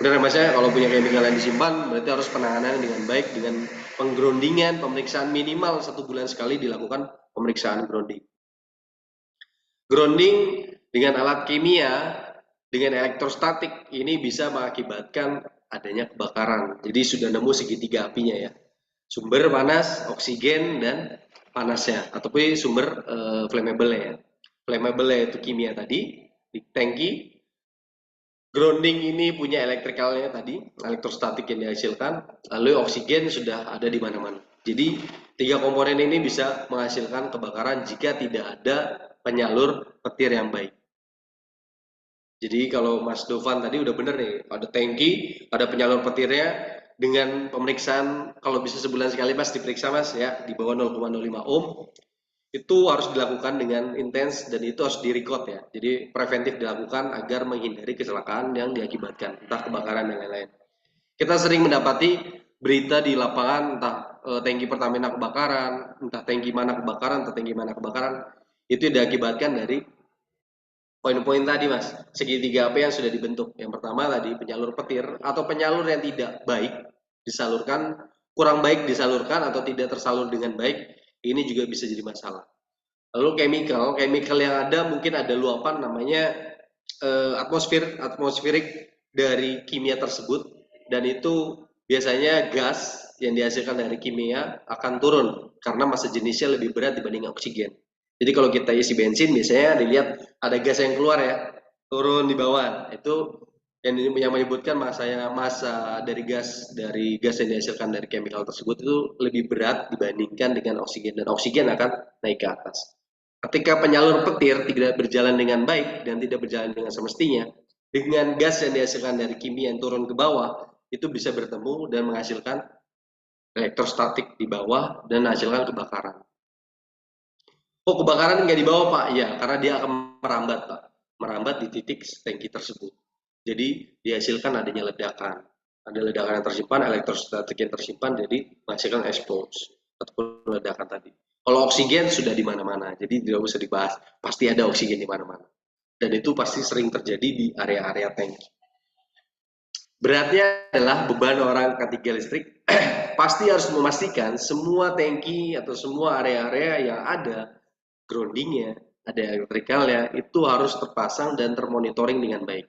Benar Mas ya, kalau punya chemical yang disimpan berarti harus penanganan dengan baik dengan penggroundingan, pemeriksaan minimal 1 bulan sekali dilakukan pemeriksaan grounding. Grounding dengan alat kimia, dengan elektrostatik ini bisa mengakibatkan adanya kebakaran. Jadi sudah nemu segitiga apinya ya. Sumber panas, oksigen, dan panasnya. Ataupun sumber flammable ya. Flammable itu kimia tadi, di tangki. Grounding ini punya elektrikalnya tadi, elektrostatik yang dihasilkan. Lalu oksigen sudah ada di mana-mana. Jadi 3 komponen ini bisa menghasilkan kebakaran jika tidak ada penyalur petir yang baik. Jadi kalau Mas Dovan tadi udah bener nih, ada tangki, ada penyalur petirnya, dengan pemeriksaan kalau bisa sebulan sekali Mas diperiksa Mas ya, di bawah 0,05 ohm, itu harus dilakukan dengan intens dan itu harus direcord ya. Jadi preventif dilakukan agar menghindari kecelakaan yang diakibatkan, entah kebakaran dan lain-lain. Kita sering mendapati berita di lapangan, entah tangki Pertamina kebakaran, entah tangki mana kebakaran, entah tangki mana kebakaran, itu diakibatkan dari poin-poin tadi Mas, segitiga api yang sudah dibentuk. Yang pertama tadi penyalur petir atau penyalur yang tidak baik disalurkan, kurang baik disalurkan atau tidak tersalur dengan baik, ini juga bisa jadi masalah. Lalu chemical yang ada mungkin ada luapan namanya atmosferik dari kimia tersebut, dan itu biasanya gas yang dihasilkan dari kimia akan turun karena massa jenisnya lebih berat dibanding oksigen. Jadi kalau kita isi bensin biasanya dilihat ada gas yang keluar ya, turun di bawah. Itu yang menyebutkan massa dari gas yang dihasilkan dari chemical tersebut itu lebih berat dibandingkan dengan oksigen, dan oksigen akan naik ke atas. Ketika penyalur petir tidak berjalan dengan baik dan tidak berjalan dengan semestinya, dengan gas yang dihasilkan dari kimia yang turun ke bawah, itu bisa bertemu dan menghasilkan elektrostatik di bawah dan menghasilkan kebakaran. Oh, kebakaran nggak di bawah Pak? Iya, karena dia akan merambat Pak, merambat di titik tangki tersebut. Jadi dihasilkan adanya ledakan. Ada ledakan yang tersimpan, elektrostatik yang tersimpan, jadi menghasilkan explosion ataupun ledakan tadi. Kalau oksigen sudah di mana-mana, jadi tidak usah dibahas. Pasti ada oksigen di mana-mana. Dan itu pasti sering terjadi di area-area tangki. Beratnya adalah beban orang ketiga listrik pasti harus memastikan semua tangki atau semua area-area yang ada groundingnya, ada elektrikalnya, itu harus terpasang dan termonitoring dengan baik.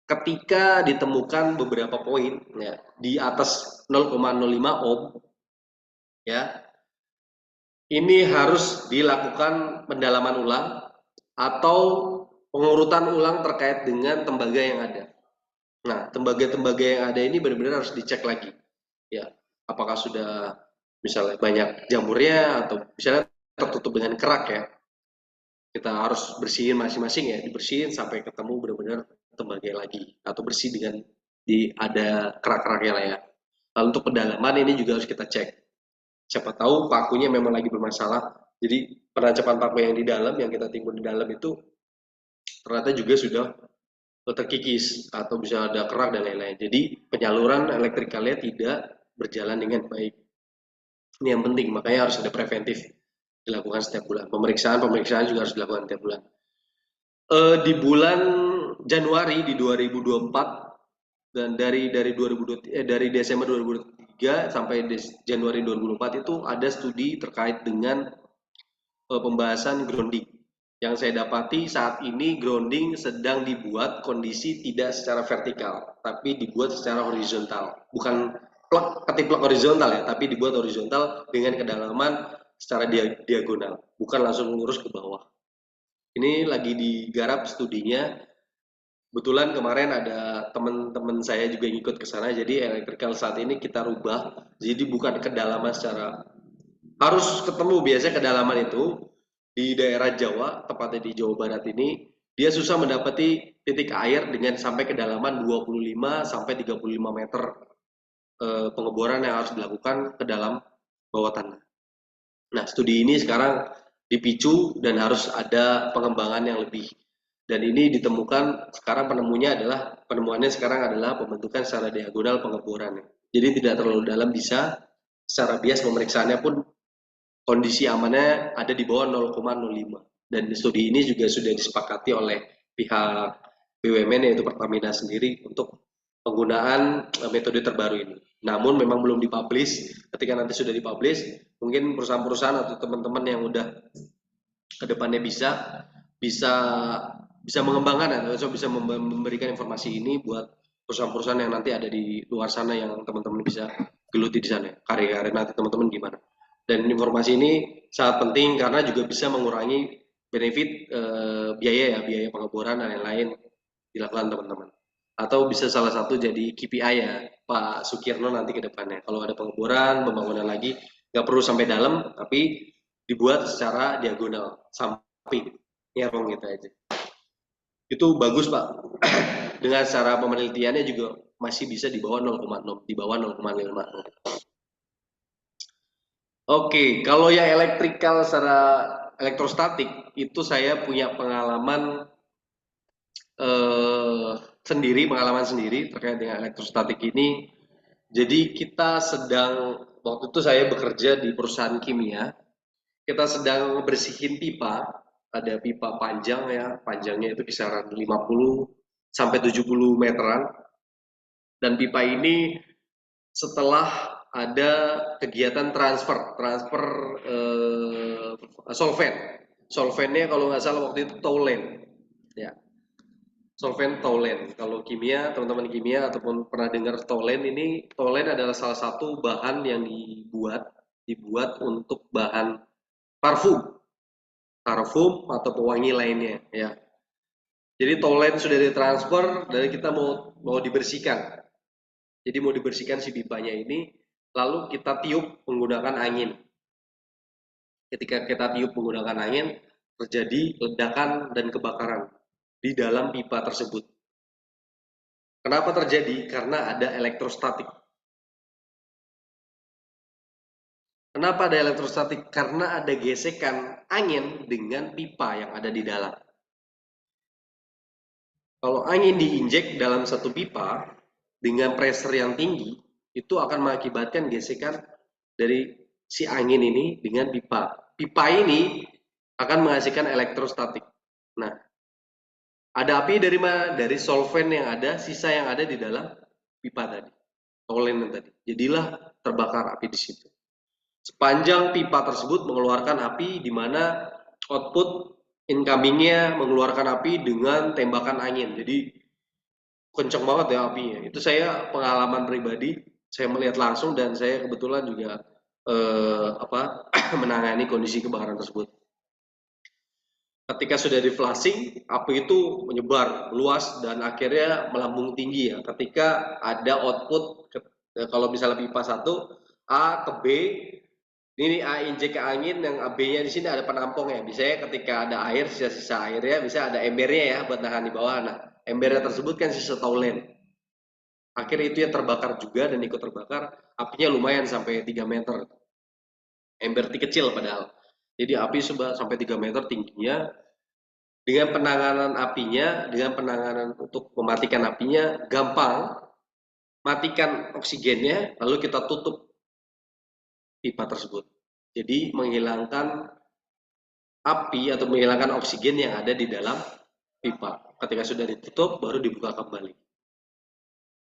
Ketika ditemukan beberapa poin ya, di atas 0,05 ohm ya, ini harus dilakukan pendalaman ulang atau pengurutan ulang terkait dengan tembaga yang ada. Nah, tembaga-tembaga yang ada ini benar-benar harus dicek lagi ya, apakah sudah misalnya banyak jamurnya atau misalnya tertutup dengan kerak ya. Kita harus bersihin masing-masing ya, dibersihin sampai ketemu benar-benar tembaga lagi atau bersih dengan ada kerak-keraknya lah ya. Lalu untuk pendalaman ini juga harus kita cek. Siapa tahu pakunya memang lagi bermasalah. Jadi penancapan paku yang di dalam, yang kita timbun di dalam itu ternyata juga sudah terkikis atau bisa ada kerak dan lain-lain. Jadi penyaluran elektrikalnya tidak berjalan dengan baik. Ini yang penting, makanya harus ada preventif dilakukan setiap bulan. Pemeriksaan juga harus dilakukan setiap bulan. Di bulan Januari di 2024 dan dari Desember 2023 sampai Januari 2024 itu ada studi terkait dengan pembahasan grounding. Yang saya dapati saat ini grounding sedang dibuat kondisi tidak secara vertikal, tapi dibuat secara horizontal. Bukan ketiplek horizontal ya, tapi dibuat horizontal dengan kedalaman secara diagonal, bukan langsung lurus ke bawah. Ini lagi digarap studinya. Kebetulan kemarin ada teman-teman saya juga yang ikut ke sana, jadi electrical saat ini kita rubah, jadi bukan kedalaman secara harus ketemu. Biasanya kedalaman itu di daerah Jawa, tepatnya di Jawa Barat ini, dia susah mendapati titik air dengan sampai kedalaman 25 sampai 35 meter pengeboran yang harus dilakukan ke dalam bawah tanah. Nah, studi ini sekarang dipicu dan harus ada pengembangan yang lebih. Dan ini ditemukan sekarang penemuannya sekarang adalah pembentukan secara diagonal pengeboran. Jadi tidak terlalu dalam, bisa secara bias pemeriksaannya pun kondisi amannya ada di bawah 0,05. Dan studi ini juga sudah disepakati oleh pihak BUMN yaitu Pertamina sendiri untuk penggunaan metode terbaru ini. Namun memang belum dipublish. Ketika nanti sudah dipublish, mungkin perusahaan-perusahaan atau teman-teman yang udah kedepannya bisa mengembangkan atau bisa memberikan informasi ini buat perusahaan-perusahaan yang nanti ada di luar sana yang teman-teman bisa geluti di sana. Karya-karya nanti teman-teman gimana. Dan informasi ini sangat penting karena juga bisa mengurangi benefit biaya pengeboran dan lain-lain dilakukan teman-teman. Atau bisa salah satu jadi KPI ya Pak Sukirno nanti ke depannya. Kalau ada pengeboran, pembangunan lagi, nggak perlu sampai dalam, tapi dibuat secara diagonal, samping, nyerong gitu aja. Itu bagus Pak. Dengan cara penelitiannya juga masih bisa di bawah 0,6, di bawah 0,5. Oke, kalau yang elektrikal secara elektrostatik itu saya punya pengalaman pengalaman sendiri terkait dengan elektrostatik ini. Jadi kita waktu itu saya bekerja di perusahaan kimia, kita sedang bersihin pipa, ada pipa panjang ya, panjangnya itu kisaran 50 sampai 70 meteran. Dan pipa ini setelah ada kegiatan transfer solvent. Solventnya kalau nggak salah waktu itu toluene. Ya. Solvent toluene. Kalau kimia, teman-teman kimia ataupun pernah dengar toluene adalah salah satu bahan yang dibuat untuk bahan parfum atau pewangi lainnya ya. Jadi toluene sudah ditransfer dan kita mau dibersihkan. Jadi mau dibersihkan si pipanya ini, lalu kita tiup menggunakan angin. Ketika kita tiup menggunakan angin, terjadi ledakan dan kebakaran di dalam pipa tersebut. Kenapa terjadi? Karena ada elektrostatik. Kenapa ada elektrostatik? Karena ada gesekan angin dengan pipa yang ada di dalam. Kalau angin diinjek dalam satu pipa dengan pressure yang tinggi, itu akan mengakibatkan gesekan dari si angin ini dengan pipa. Pipa ini akan menghasilkan elektrostatik. Nah, ada api dari mana? Dari solvent yang ada, sisa yang ada di dalam pipa tadi, toluene tadi. Jadilah terbakar api di situ. Sepanjang pipa tersebut mengeluarkan api, di mana output incomingnya mengeluarkan api dengan tembakan angin. Jadi kenceng banget ya apinya. Itu saya pengalaman pribadi, saya melihat langsung dan saya kebetulan juga menangani kondisi kebakaran tersebut. Ketika sudah di flashing, api itu menyebar luas dan akhirnya melambung tinggi ya. Ketika ada output, kalau misalnya pipa 1 A ke B, ini A injek ke angin, yang B-nya di sini ada penampung ya. Biasanya ketika ada air, sisa-sisa airnya bisa ada embernya ya buat nahan di bawah. Nah, embernya tersebut kan sisa toluene. Akhirnya itu ya terbakar juga dan ikut terbakar. Apinya lumayan sampai 3 meter. Ember kecil padahal. Jadi api sampai 3 meter tingginya. Dengan penanganan apinya, dengan penanganan untuk mematikan apinya gampang. Matikan oksigennya, lalu kita tutup pipa tersebut. Jadi menghilangkan api atau menghilangkan oksigen yang ada di dalam pipa. Ketika sudah ditutup, baru dibuka kembali.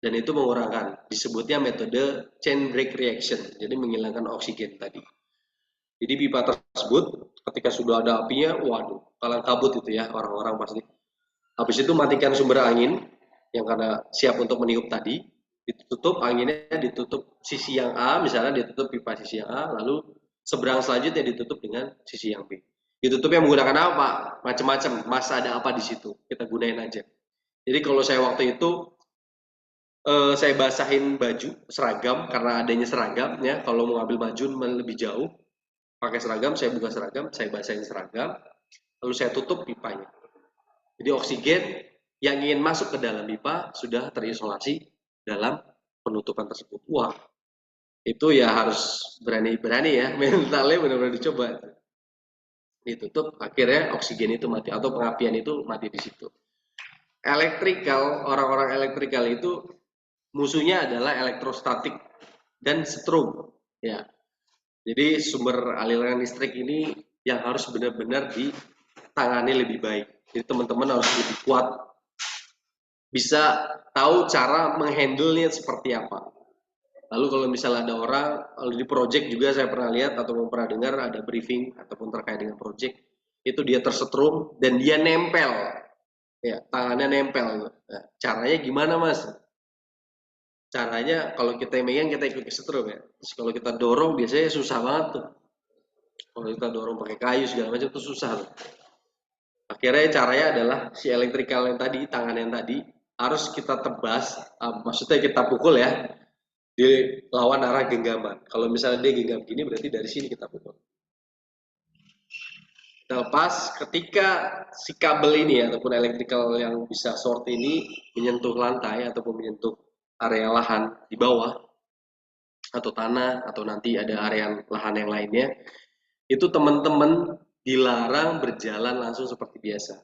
Dan itu mengurangi, disebutnya metode chain break reaction, jadi menghilangkan oksigen tadi. Jadi pipa tersebut ketika sudah ada apinya, waduh, kalang kabut itu ya orang-orang pasti. Habis itu matikan sumber angin yang karena siap untuk meniup tadi, ditutup anginnya, ditutup sisi yang A, misalnya ditutup pipa sisi yang A, lalu seberang selanjutnya ditutup dengan sisi yang B. Ditutupnya menggunakan apa? Macam-macam. Mas ada apa di situ? Kita gunain aja. Jadi kalau saya waktu itu saya basahin baju seragam karena adanya seragam ya. Kalau mau ambil baju lebih jauh pakai seragam, saya buka seragam, saya basahin seragam, lalu saya tutup pipanya. Jadi oksigen yang ingin masuk ke dalam pipa sudah terisolasi dalam penutupan tersebut. Wah, itu ya harus berani-berani ya, mentalnya benar-benar dicoba. Ditutup, akhirnya oksigen itu mati atau pengapian itu mati di situ. Elektrikal, orang-orang elektrikal itu musuhnya adalah elektrostatik dan strum ya. Jadi sumber aliran listrik ini yang harus benar-benar ditangani lebih baik. Jadi teman-teman harus lebih kuat, bisa tahu cara menghandle-nya seperti apa. Lalu kalau misalnya ada orang, kalau di project juga saya pernah lihat atau pernah dengar ada briefing ataupun terkait dengan project, itu dia tersetrum dan dia nempel, ya tangannya nempel. Nah, caranya gimana mas? Caranya kalau kita megang kita ikut kesetrum ya. Terus kalau kita dorong biasanya susah banget tuh. Kalau kita dorong pakai kayu segala macam itu susah tuh. Akhirnya caranya adalah si elektrikal yang tadi, tangan yang tadi harus kita tebas, maksudnya kita pukul ya. Di lawan arah genggaman. Kalau misalnya dia genggam gini berarti dari sini kita pukul. Kita lepas ketika si kabel ini ataupun elektrikal yang bisa short ini menyentuh lantai ataupun menyentuh area lahan di bawah atau tanah atau nanti ada area lahan yang lainnya, itu teman-teman dilarang berjalan langsung seperti biasa.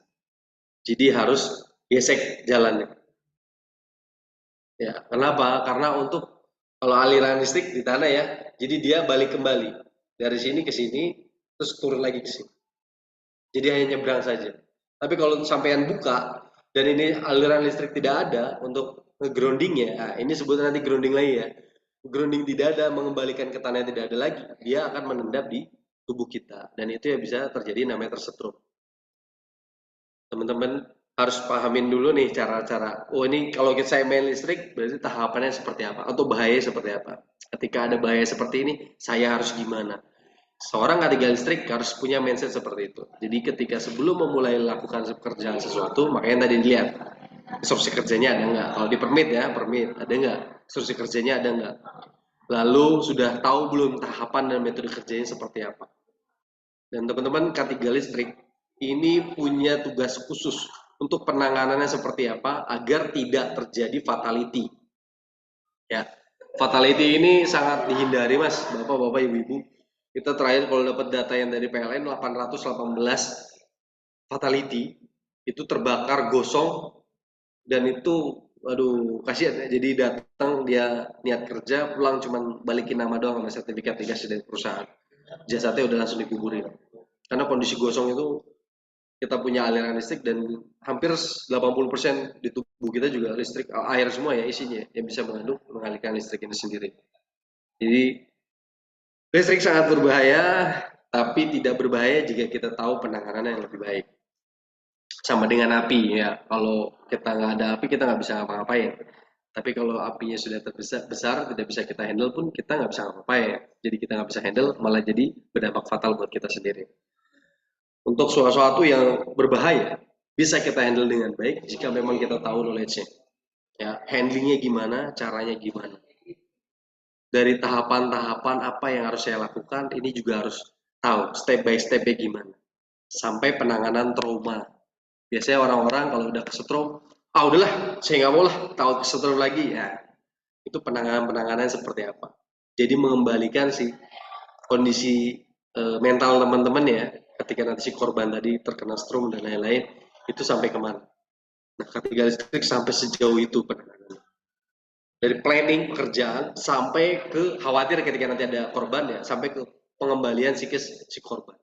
Jadi harus gesek jalannya. Ya, kenapa? Karena untuk kalau aliran listrik di tanah ya, jadi dia balik kembali dari sini ke sini, terus turun lagi ke sini. Jadi hanya nyebrang saja. Tapi kalau sampean buka dan ini aliran listrik tidak ada untuk groundingnya, nah ini sebutnya nanti grounding lagi ya. Grounding tidak ada, mengembalikan ke tanah tidak ada lagi, dia akan menendap di tubuh kita dan itu ya bisa terjadi namanya tersetrum. Teman-teman harus pahamin dulu nih cara-cara. Oh ini kalau saya main listrik berarti tahapannya seperti apa atau bahaya seperti apa. Ketika ada bahaya seperti ini, saya harus gimana? Seorang K3 listrik harus punya mindset seperti itu. Jadi ketika sebelum memulai lakukan pekerjaan sesuatu, makanya tadi dilihat instruksi kerjanya ada nggak? Kalau di permit ya, permit ada nggak? Instruksi kerjanya ada nggak? Lalu sudah tahu belum tahapan dan metode kerjanya seperti apa? Dan teman-teman K3 listrik ini punya tugas khusus untuk penanganannya seperti apa agar tidak terjadi fatality. Ya, fatality ini sangat dihindari mas, bapak-bapak, ibu-ibu. Kita terakhir kalau dapat data yang dari PLN 818 fatality itu terbakar gosong dan itu, aduh kasihan ya. Jadi datang dia niat kerja pulang cuman balikin nama doang sama sertifikat dikasih dari perusahaan. Jasadnya udah langsung dikuburin. Karena kondisi gosong itu kita punya aliran listrik dan hampir 80% di tubuh kita juga listrik, air semua ya isinya yang bisa mengandung mengalirkan listrik ini sendiri. Jadi listrik sangat berbahaya, tapi tidak berbahaya jika kita tahu penanganannya yang lebih baik. Sama dengan api ya, kalau kita nggak ada api kita nggak bisa ngapa-ngapain. Tapi kalau apinya sudah besar, tidak bisa kita handle pun kita nggak bisa ngapa-ngapain. Jadi kita nggak bisa handle, malah jadi berdampak fatal buat kita sendiri. Untuk sesuatu yang berbahaya bisa kita handle dengan baik jika memang kita tahu knowledge-nya. Ya, handlingnya gimana, caranya gimana. Dari tahapan-tahapan apa yang harus saya lakukan, ini juga harus tahu step by step-nya gimana. Sampai penanganan trauma. Biasanya orang-orang kalau udah kesetrum, udahlah, saya nggak mau lah tahu kesetrum lagi ya. Itu penanganan seperti apa. Jadi mengembalikan si kondisi mental teman-teman ya, ketika nanti si korban tadi terkena strum dan lain-lain, itu sampai kemana. Nah, K3 listrik sampai sejauh itu penanganannya. Dari planning pekerjaan sampai ke khawatir ketika nanti ada korban ya, sampai ke pengembalian psikis si korban.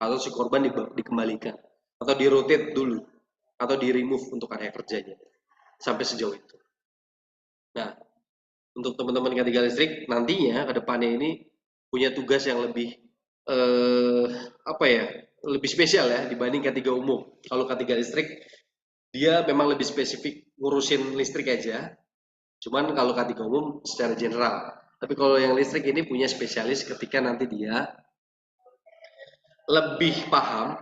Atau si korban dikembalikan. Atau di-rotate dulu. Atau di-remove untuk area kerjanya. Sampai sejauh itu. Nah, untuk teman-teman K3 listrik, nantinya ke depannya ini punya tugas yang lebih lebih spesial ya dibanding K3 umum. Kalau K3 listrik dia memang lebih spesifik ngurusin listrik aja. Cuman kalau K3 umum secara general. Tapi kalau yang listrik ini punya spesialis ketika nanti dia lebih paham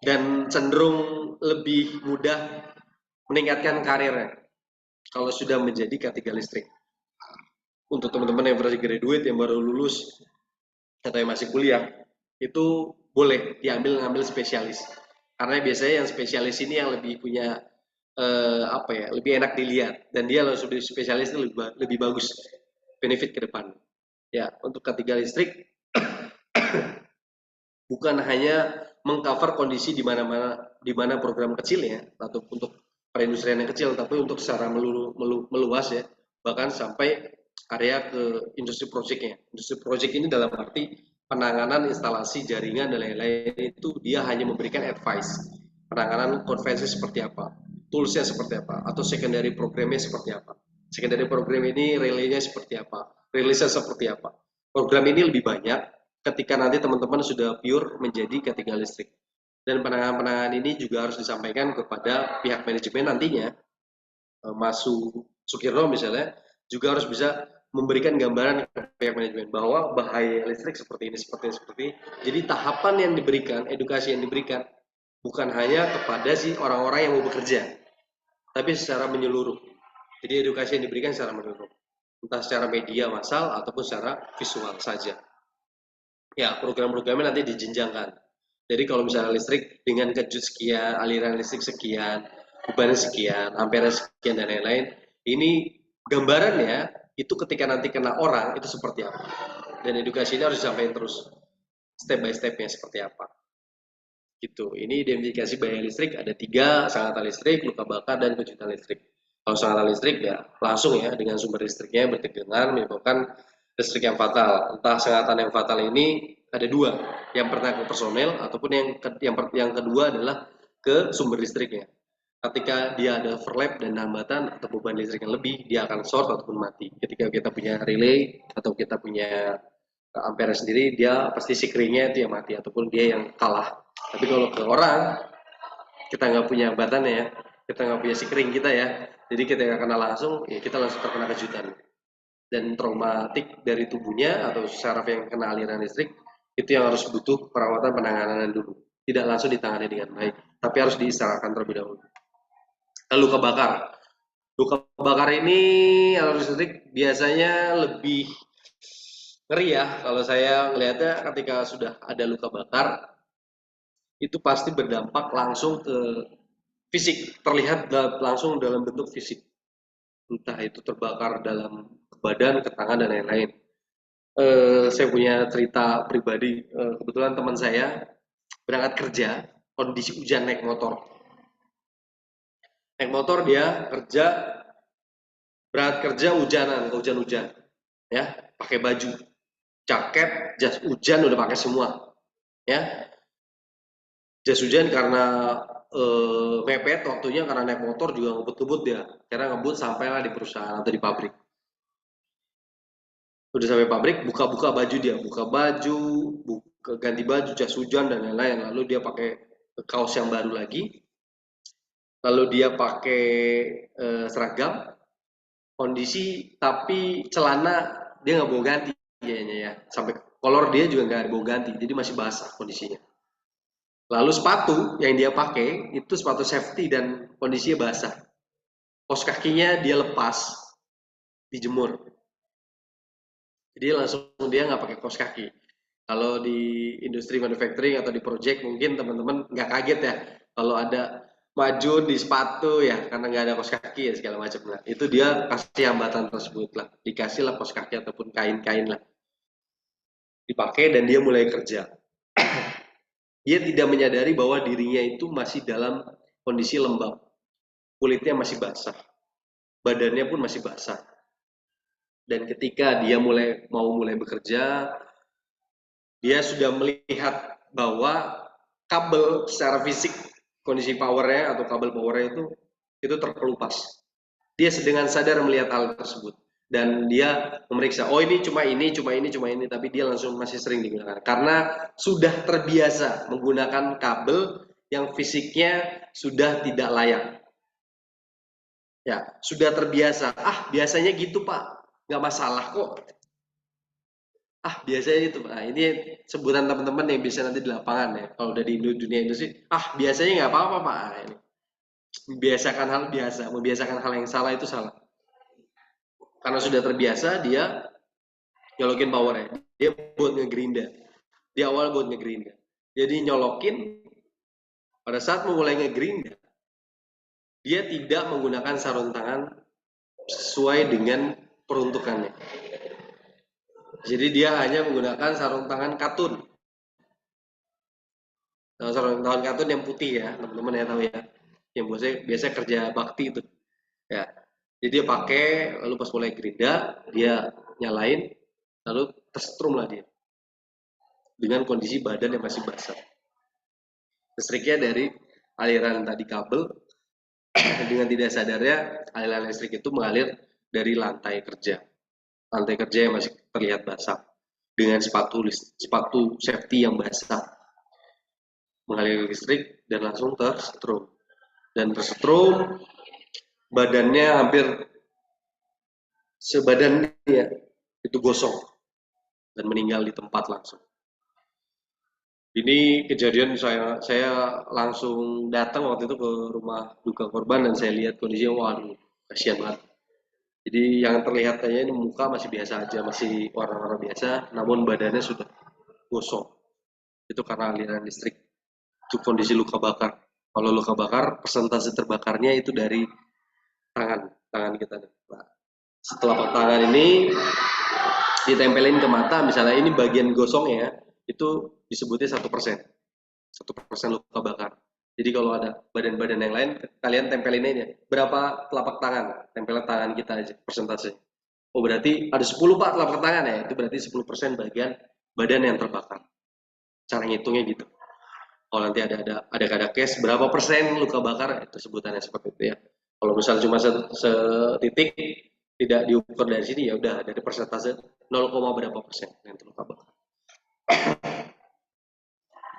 dan cenderung lebih mudah meningkatkan karirnya kalau sudah menjadi K3 listrik. Untuk teman-teman yang fresh graduate yang baru lulus atau yang masih kuliah, itu boleh ngambil spesialis. Karena biasanya yang spesialis ini yang lebih punya lebih enak dilihat, dan dia langsung di spesialis itu lebih bagus benefit ke depan. Ya, untuk K3 listrik bukan hanya mengcover kondisi di mana program kecilnya atau untuk perindustrian yang kecil, tapi untuk secara meluas ya, bahkan sampai area ke industri project-nya. Industri project ini dalam arti penanganan instalasi jaringan dan lain-lain, itu dia hanya memberikan advice. Penanganan konvensi seperti apa, toolsnya seperti apa, atau secondary programnya seperti apa. Secondary program ini relaynya seperti apa, rilisnya seperti apa. Program ini lebih banyak ketika nanti teman-teman sudah pure menjadi K3 listrik. Dan penanganan ini juga harus disampaikan kepada pihak manajemen nantinya. Mas Sukirno misalnya juga harus bisa memberikan gambaran ke pihak manajemen bahwa bahaya listrik seperti ini, seperti ini. Jadi tahapan yang diberikan, edukasi yang diberikan bukan hanya kepada si orang-orang yang mau bekerja, tapi secara menyeluruh. Jadi edukasi yang diberikan secara menyeluruh, entah secara media massal ataupun secara visual saja. Ya, program-programnya nanti dijenjangkan. Jadi kalau misalnya listrik dengan kejut sekian, aliran listrik sekian, beban sekian, ampere sekian, dan lain-lain, ini gambarannya itu ketika nanti kena orang itu seperti apa. Dan edukasi ini harus disampaikan terus, step by step-nya seperti apa. Gitu. Ini identifikasi bahaya listrik, ada 3, sengatan listrik, luka bakar, dan kejutan listrik. Kalau sengatan listrik ya langsung ya dengan sumber listriknya bertegangan menyebabkan listrik yang fatal. Entah sengatan yang fatal ini ada 2, yang pertama ke personel ataupun yang kedua adalah ke sumber listriknya. Ketika dia ada overlap dan hambatan atau beban listrik yang lebih, dia akan short ataupun mati. Ketika kita punya relay atau kita punya ampere sendiri, dia pasti sikringnya itu yang mati ataupun dia yang kalah. Tapi kalau ke orang, kita nggak punya hambatannya ya, kita nggak punya sikring kita ya, jadi kita nggak kena langsung, ya kita langsung terkena kejutan. Dan traumatik dari tubuhnya atau saraf yang kena aliran listrik, itu yang harus butuh perawatan penanganan dulu. Tidak langsung ditangani dengan baik, tapi harus diistirahatkan terlebih dahulu. Lalu luka bakar. Luka bakar ini alat listrik biasanya lebih ngeri ya, kalau saya melihatnya ketika sudah ada luka bakar, itu pasti berdampak langsung ke fisik, terlihat langsung dalam bentuk fisik. Entah itu terbakar dalam badan, ke tangan, dan lain-lain. Saya punya cerita pribadi, kebetulan teman saya berangkat kerja, kondisi hujan naik motor. Naik motor dia kerja, berangkat kerja hujanan, hujan-hujan. Ya, pakai baju, jaket, jas hujan udah pakai semua. Ya, jas hujan karena mepet waktunya, karena naik motor juga ngebut-ngebut ya, karena ngebut sampailah di perusahaan atau di pabrik. Udah sampai pabrik, buka baju dia, ganti baju, jas hujan dan lain-lain, lalu dia pakai kaos yang baru lagi, lalu dia pakai seragam kondisi, tapi celana dia nggak bawa ganti kayaknya ya, sampai kolor dia juga nggak bawa ganti, jadi masih basah kondisinya. Lalu sepatu yang dia pakai itu sepatu safety dan kondisinya basah. Kaos kakinya dia lepas, dijemur. Jadi langsung dia nggak pakai kaos kaki. Kalau di industri manufacturing atau di project mungkin teman-teman nggak kaget ya kalau ada maju di sepatu ya, karena nggak ada kaos kaki ya segala macam lah. Itu dia kasih hambatan tersebut lah, dikasih lah kaos kaki ataupun kain-kain lah, dipakai dan dia mulai kerja. Dia tidak menyadari bahwa dirinya itu masih dalam kondisi lembab, kulitnya masih basah, badannya pun masih basah. Dan ketika dia mulai bekerja, dia sudah melihat bahwa kabel secara fisik, kondisi powernya atau kabel powernya itu terkelupas. Dia dengan sadar melihat hal tersebut dan dia memeriksa, oh ini cuma ini, tapi dia langsung masih sering digunakan karena sudah terbiasa menggunakan kabel yang fisiknya sudah tidak layak. Ya, sudah terbiasa. Biasanya gitu Pak, nggak masalah kok. biasanya itu Pak. Nah, ini sebutan teman-teman yang bisa nanti di lapangan ya. Kalau udah di dunia industri, biasanya nggak apa-apa Pak. Nah, ini. Membiasakan hal biasa, membiasakan hal yang salah itu salah. Karena sudah terbiasa dia nyolokin powernya. Dia buat ngegerinda. Di awal buat ngegerinda. Jadi nyolokin pada saat memulai ngegerinda, dia tidak menggunakan sarung tangan sesuai dengan peruntukannya. Jadi dia hanya menggunakan sarung tangan katun. Nah, sarung tangan katun yang putih ya, teman-teman ya tahu ya. Yang biasanya kerja bakti itu. Ya. Jadi dia pakai, lalu pas mulai gerinda, dia nyalain, lalu tersetrum lah dia. Dengan kondisi badan yang masih basah. Listriknya dari aliran tadi kabel, dengan tidak sadarnya aliran listrik itu mengalir dari lantai kerja. Lantai kerja yang masih terlihat basah dengan sepatu safety yang basah, mengalir listrik dan langsung tersetrum. Dan tersetrum, badannya hampir sebadan dia itu gosong dan meninggal di tempat langsung. Ini kejadian saya langsung datang waktu itu ke rumah duka korban dan saya lihat kondisinya, waduh, kasihan banget. Jadi yang terlihat kayaknya ini muka masih biasa aja, masih warna-warna biasa, namun badannya sudah gosong. Itu karena aliran listrik. Itu kondisi luka bakar. Kalau luka bakar, persentase terbakarnya itu dari tangan kita. Nah, setelah tangan ini ditempelin ke mata, misalnya ini bagian gosongnya, itu disebutnya 1%. 1% luka bakar. Jadi kalau ada badan-badan yang lain, kalian tempelin aja. Berapa telapak tangan? Tempelan tangan kita aja, persentase. Oh berarti ada 10 Pak telapak tangan ya, itu berarti 10% bagian badan yang terbakar. Cara ngitungnya gitu. Kalau nanti ada case berapa persen luka bakar, itu sebutannya seperti itu ya. Kalau misalnya cuma setitik, tidak diukur dari sini, ya udah dari persentase 0, berapa persen yang terluka bakar.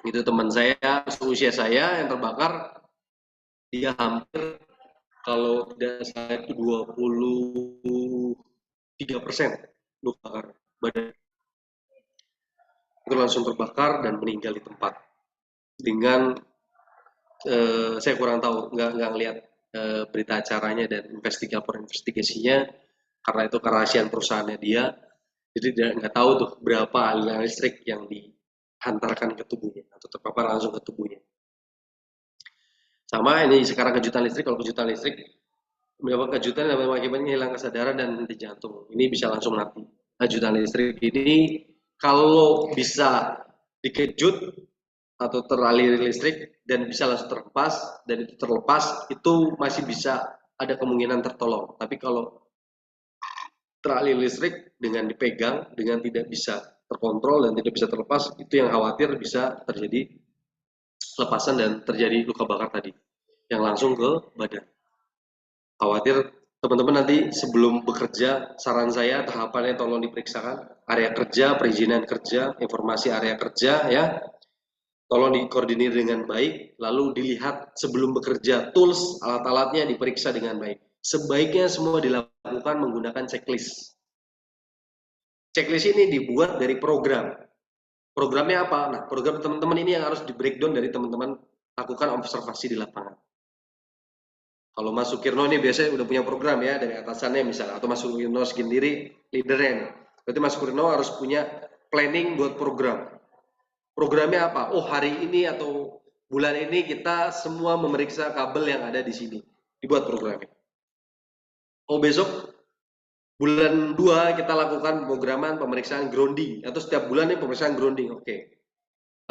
Itu teman saya, seusia saya yang terbakar, dia hampir kalau tidak salah itu 23% luka bakar badan. Itu langsung terbakar dan meninggal di tempat. Dengan saya kurang tahu, nggak ngelihat berita acaranya dan investigasinya, karena itu kerahasiaan perusahaannya dia, jadi nggak tahu tuh berapa aliran listrik yang dihantarkan ke tubuhnya atau terpapar langsung ke tubuhnya. Sama ini sekarang kejutan listrik, kalau kejutan listrik mendapat kejutan dan mengakibatkan hilang kesadaran dan henti jantung, ini bisa langsung mati. Kejutan listrik ini kalau bisa dikejut atau teralir listrik dan bisa langsung terlepas, dan itu terlepas, itu masih bisa ada kemungkinan tertolong. Tapi kalau teralir listrik dengan dipegang, dengan tidak bisa terkontrol dan tidak bisa terlepas, itu yang khawatir bisa terjadi lepasan dan terjadi luka bakar tadi yang langsung ke badan. Khawatir teman-teman nanti sebelum bekerja, saran saya tahapannya tolong diperiksakan area kerja, perizinan kerja, informasi area kerja ya. Tolong dikoordinir dengan baik, lalu dilihat sebelum bekerja, tools, alat-alatnya diperiksa dengan baik. Sebaiknya semua dilakukan menggunakan checklist. Checklist ini dibuat dari program. Programnya apa? Nah, program teman-teman ini yang harus di breakdown dari teman-teman lakukan observasi di lapangan. Kalau Mas Sukirno ini biasanya udah punya program ya dari atasannya misalnya, atau Mas Sukirno sendiri leadernya. Berarti Mas Sukirno harus punya planning buat program. Programnya apa? Oh hari ini atau bulan ini kita semua memeriksa kabel yang ada di sini. Dibuat programnya. Oh besok bulan 2 kita lakukan programan pemeriksaan grounding. Atau setiap bulan ini pemeriksaan grounding. Oke.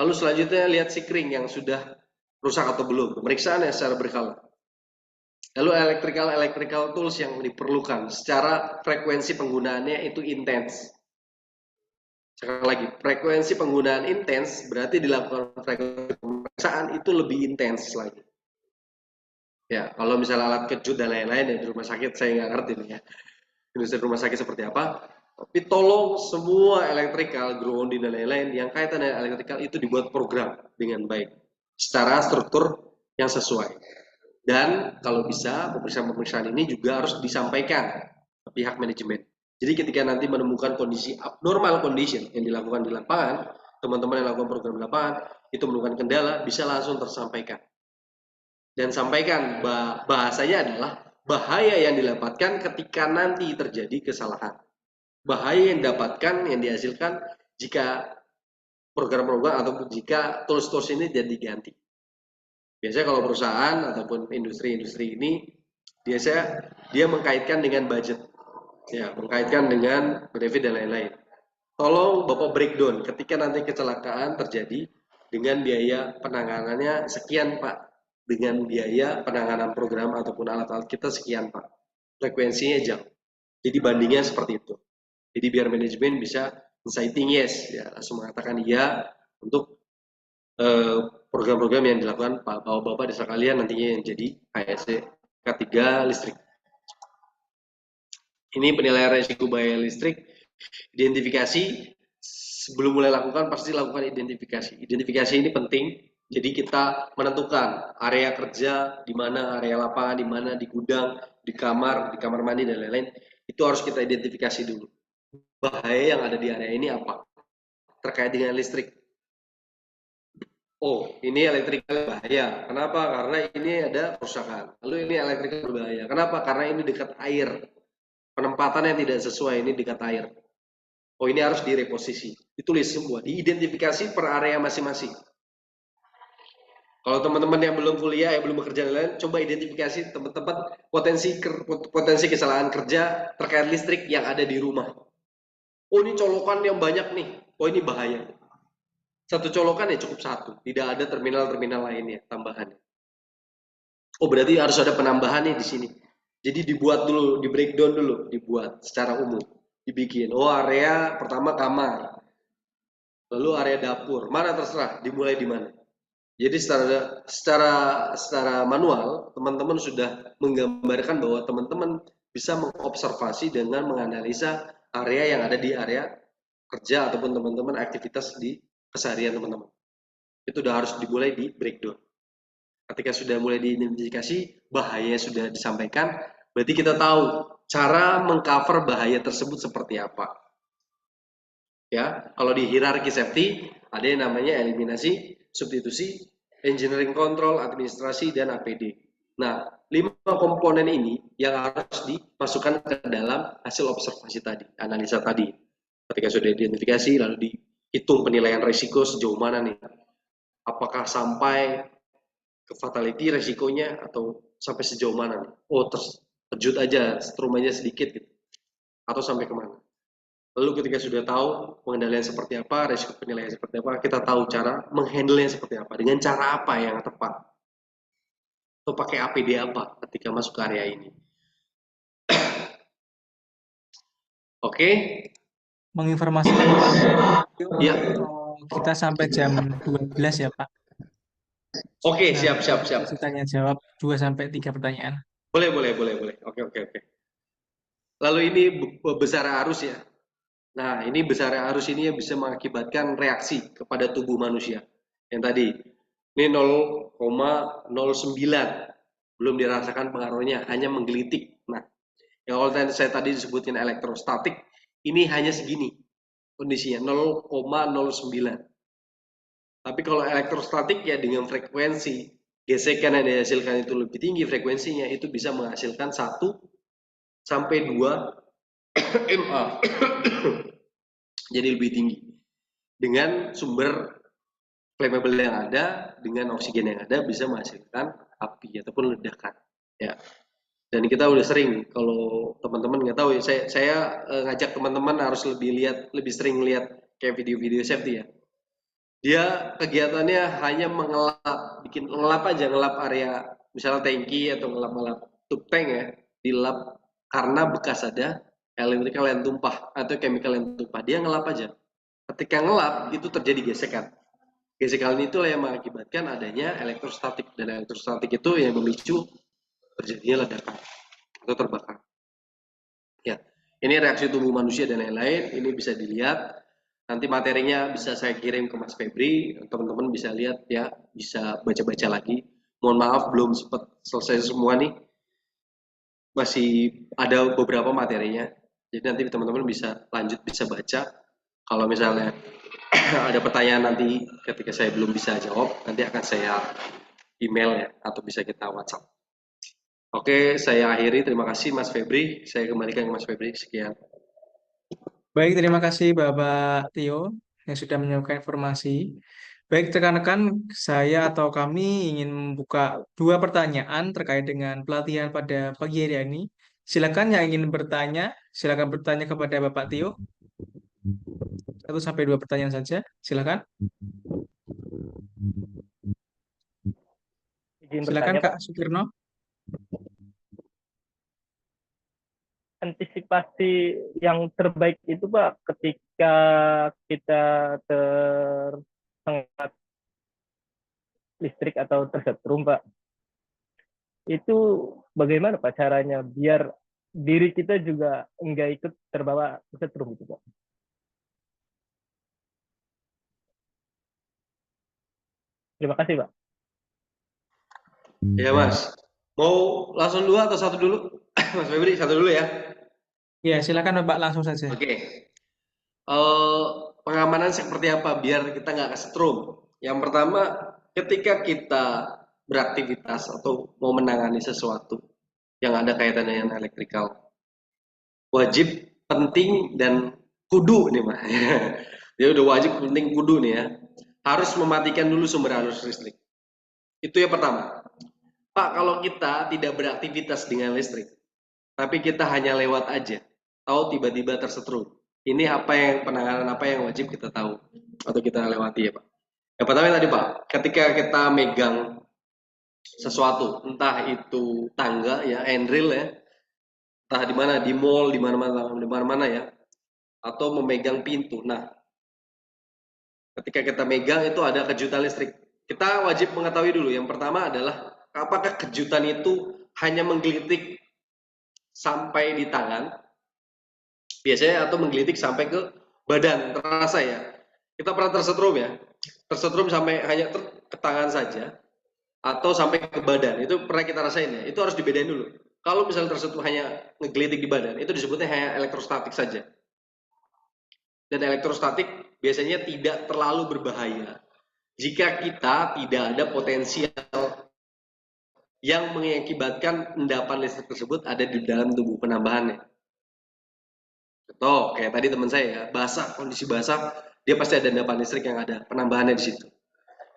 Lalu selanjutnya lihat sikring yang sudah rusak atau belum. Pemeriksaan yang secara berkala. Lalu electrical tools yang diperlukan. Secara frekuensi penggunaannya itu intens. Sekali lagi, frekuensi penggunaan intens berarti dilakukan frekuensi pemeriksaan itu lebih intens lagi. Ya, kalau misalnya alat kejut dan lain-lain ya, di rumah sakit saya nggak ngerti nih ya. Industri rumah sakit seperti apa. Tapi tolong semua electrical, grounding dan lain-lain yang kaitan dengan electrical itu dibuat program dengan baik. Secara struktur yang sesuai. Dan kalau bisa pemeriksaan-pemeriksaan ini juga harus disampaikan ke pihak manajemen. Jadi ketika nanti menemukan kondisi abnormal condition yang dilakukan di lapangan, teman-teman yang lakukan program di lapangan itu menemukan kendala, bisa langsung tersampaikan. Dan sampaikan bahasanya adalah bahaya yang didapatkan ketika nanti terjadi kesalahan. Bahaya yang didapatkan, yang dihasilkan jika program-program ataupun jika tools-tools ini jadi diganti. Biasanya kalau perusahaan ataupun industri-industri ini biasanya dia mengkaitkan dengan budget, ya, mengkaitkan dengan benefit dan lain-lain. Tolong Bapak breakdown ketika nanti kecelakaan terjadi dengan biaya penanganannya sekian Pak, dengan biaya penanganan program ataupun alat-alat kita sekian Pak, frekuensinya jauh. Jadi bandingnya seperti itu. Jadi biar manajemen bisa inciting yes, ya, langsung mengatakan iya untuk program-program yang dilakukan Pak Bapak desa kalian nantinya yang jadi HSE K3 listrik. Ini penilaian risiko bahaya listrik. Identifikasi, sebelum mulai lakukan pasti lakukan identifikasi. Identifikasi ini penting. Jadi kita menentukan area kerja di mana, area lapangan di mana, di gudang, di kamar mandi dan lain-lain. Itu harus kita identifikasi dulu. Bahaya yang ada di area ini apa? Terkait dengan listrik. Oh, ini elektrikal bahaya. Kenapa? Karena ini ada kerusakan. Lalu ini elektrikal berbahaya. Kenapa? Karena ini dekat air. Penempatan yang tidak sesuai ini dekat air. Oh, ini harus direposisi. Ditulis semua, diidentifikasi per area masing-masing. Kalau teman-teman yang belum kuliah, yang belum bekerja lain, coba identifikasi tempat-tempat potensi kesalahan kerja terkait listrik yang ada di rumah. Oh, ini colokan yang banyak nih. Oh, ini bahaya. Satu colokan ya cukup satu, tidak ada terminal-terminal lainnya tambahan. Oh, berarti harus ada penambahan nih di sini. Jadi dibuat dulu, di breakdown dulu, dibuat secara umum, dibikin. Oh, area pertama kamar, lalu area dapur, mana terserah, dimulai di mana. Jadi secara manual, teman-teman sudah menggambarkan bahwa teman-teman bisa mengobservasi dengan menganalisa area yang ada di area kerja ataupun teman-teman aktivitas di keseharian teman-teman. Itu sudah harus dimulai di breakdown. Ketika sudah mulai diidentifikasi, bahaya sudah disampaikan, berarti kita tahu cara mengcover bahaya tersebut seperti apa. Ya, kalau di hierarki safety ada yang namanya eliminasi, substitusi, engineering control, administrasi, dan APD. Nah, 5 komponen ini yang harus dimasukkan ke dalam hasil observasi tadi, analisa tadi. Ketika sudah identifikasi, lalu dihitung penilaian risiko sejauh mana nih. Apakah sampai ke fatality resikonya atau sampai sejauh mana nih? Oh, terkejut aja, strum aja sedikit gitu. Atau sampai kemana? Lalu ketika sudah tahu pengendalian seperti apa, resiko penilaian seperti apa, kita tahu cara menghandle-nya seperti apa, dengan cara apa yang tepat. Atau pakai APD apa ketika masuk ke area ini. Oke. Menginformasikan Pak. Ya. Kita sampai jam 12 ya Pak. Oke, Nah, siap. Tanya jawab 2-3 pertanyaan. Boleh. Oke. Lalu ini besar arus ya. Nah, ini besar arus ini yang bisa mengakibatkan reaksi kepada tubuh manusia. Yang tadi, ini 0,09. Belum dirasakan pengaruhnya, hanya menggelitik. Nah, yang kalau saya tadi disebutin elektrostatik, ini hanya segini kondisinya, 0,09. Tapi kalau elektrostatik ya dengan frekuensi gesekan yang dihasilkan itu lebih tinggi frekuensinya, itu bisa menghasilkan 1 sampai 2 MA. Jadi lebih tinggi. Dengan sumber flammable yang ada, dengan oksigen yang ada, bisa menghasilkan api ataupun ledakan. Ya. Dan kita udah sering, kalau teman-teman nggak tahu ya, saya ngajak teman-teman harus lebih sering lihat kayak video-video safety ya. Dia kegiatannya hanya ngelap area, misalnya tangki atau ngelap tube tank ya, dilap karena bekas ada elektrikal yang tumpah atau chemical yang tumpah. Dia ngelap aja. Ketika ngelap itu terjadi gesekan. Gesekan itulah yang mengakibatkan adanya elektrostatik, dan elektrostatik itu yang memicu terjadinya ledakan atau terbakar. Ya, ini reaksi tubuh manusia dan lain-lain. Ini bisa dilihat. Nanti materinya bisa saya kirim ke Mas Febri, teman-teman bisa lihat ya, bisa baca-baca lagi. Mohon maaf belum sempat selesai semua nih, masih ada beberapa materinya. Jadi nanti teman-teman bisa lanjut, bisa baca. Kalau misalnya ada pertanyaan nanti ketika saya belum bisa jawab, nanti akan saya email ya, atau bisa kita WhatsApp. Oke, saya akhiri. Terima kasih Mas Febri. Saya kembalikan ke Mas Febri. Sekian. Baik, terima kasih Bapak Tio yang sudah menyampaikan informasi. Baik, rekan-rekan, saya atau kami ingin membuka 2 pertanyaan terkait dengan pelatihan pada pagi hari ini. Silakan yang ingin bertanya, silakan bertanya kepada Bapak Tio. 1-2 pertanyaan saja, silakan. Izin Silakan bertanya, Pak. Kak Sukirno. Antisipasi yang terbaik itu, Pak, ketika kita tersengat listrik atau tersetrum, Pak, itu bagaimana Pak caranya biar diri kita juga enggak ikut terbawa kesetrum gitu, Pak? Terima kasih, Pak. Ya Mas, mau langsung 2 atau 1 dulu? Mas Febri, 1 dulu ya. Ya, silakan Bapak langsung saja. Oke. Pengamanan seperti apa biar kita nggak kesetrum? Yang pertama, ketika kita beraktivitas atau mau menangani sesuatu yang ada kaitannya dengan elektrikal, wajib, penting, dan kudu nih Mas. Dia udah wajib, penting, kudu nih ya. Harus mematikan dulu sumber arus listrik. Itu yang pertama. Pak, kalau kita tidak beraktivitas dengan listrik, tapi kita hanya lewat aja, tahu tiba-tiba tersetrum. Ini penanganan apa yang wajib kita tahu atau kita lewati ya Pak. Yang pertama tadi Pak, ketika kita megang sesuatu, entah itu tangga ya, handrail ya, entah di mana, di mall, di mana-mana ya, atau memegang pintu. Nah, ketika kita megang itu ada kejutan listrik. Kita wajib mengetahui dulu. Yang pertama adalah apakah kejutan itu hanya menggelitik sampai di tangan, biasanya, atau menggelitik sampai ke badan, terasa ya. Kita pernah tersetrum ya, tersetrum sampai hanya ke tangan saja, atau sampai ke badan, itu pernah kita rasain ya. Itu harus dibedain dulu. Kalau misalnya tersetrum hanya ngegelitik di badan, itu disebutnya hanya elektrostatik saja. Dan elektrostatik biasanya tidak terlalu berbahaya jika kita tidak ada potensial yang mengakibatkan endapan listrik tersebut ada di dalam tubuh penambahannya. Contoh, kayak tadi teman saya ya, basah, kondisi basah, dia pasti ada endapan listrik yang ada penambahannya di situ.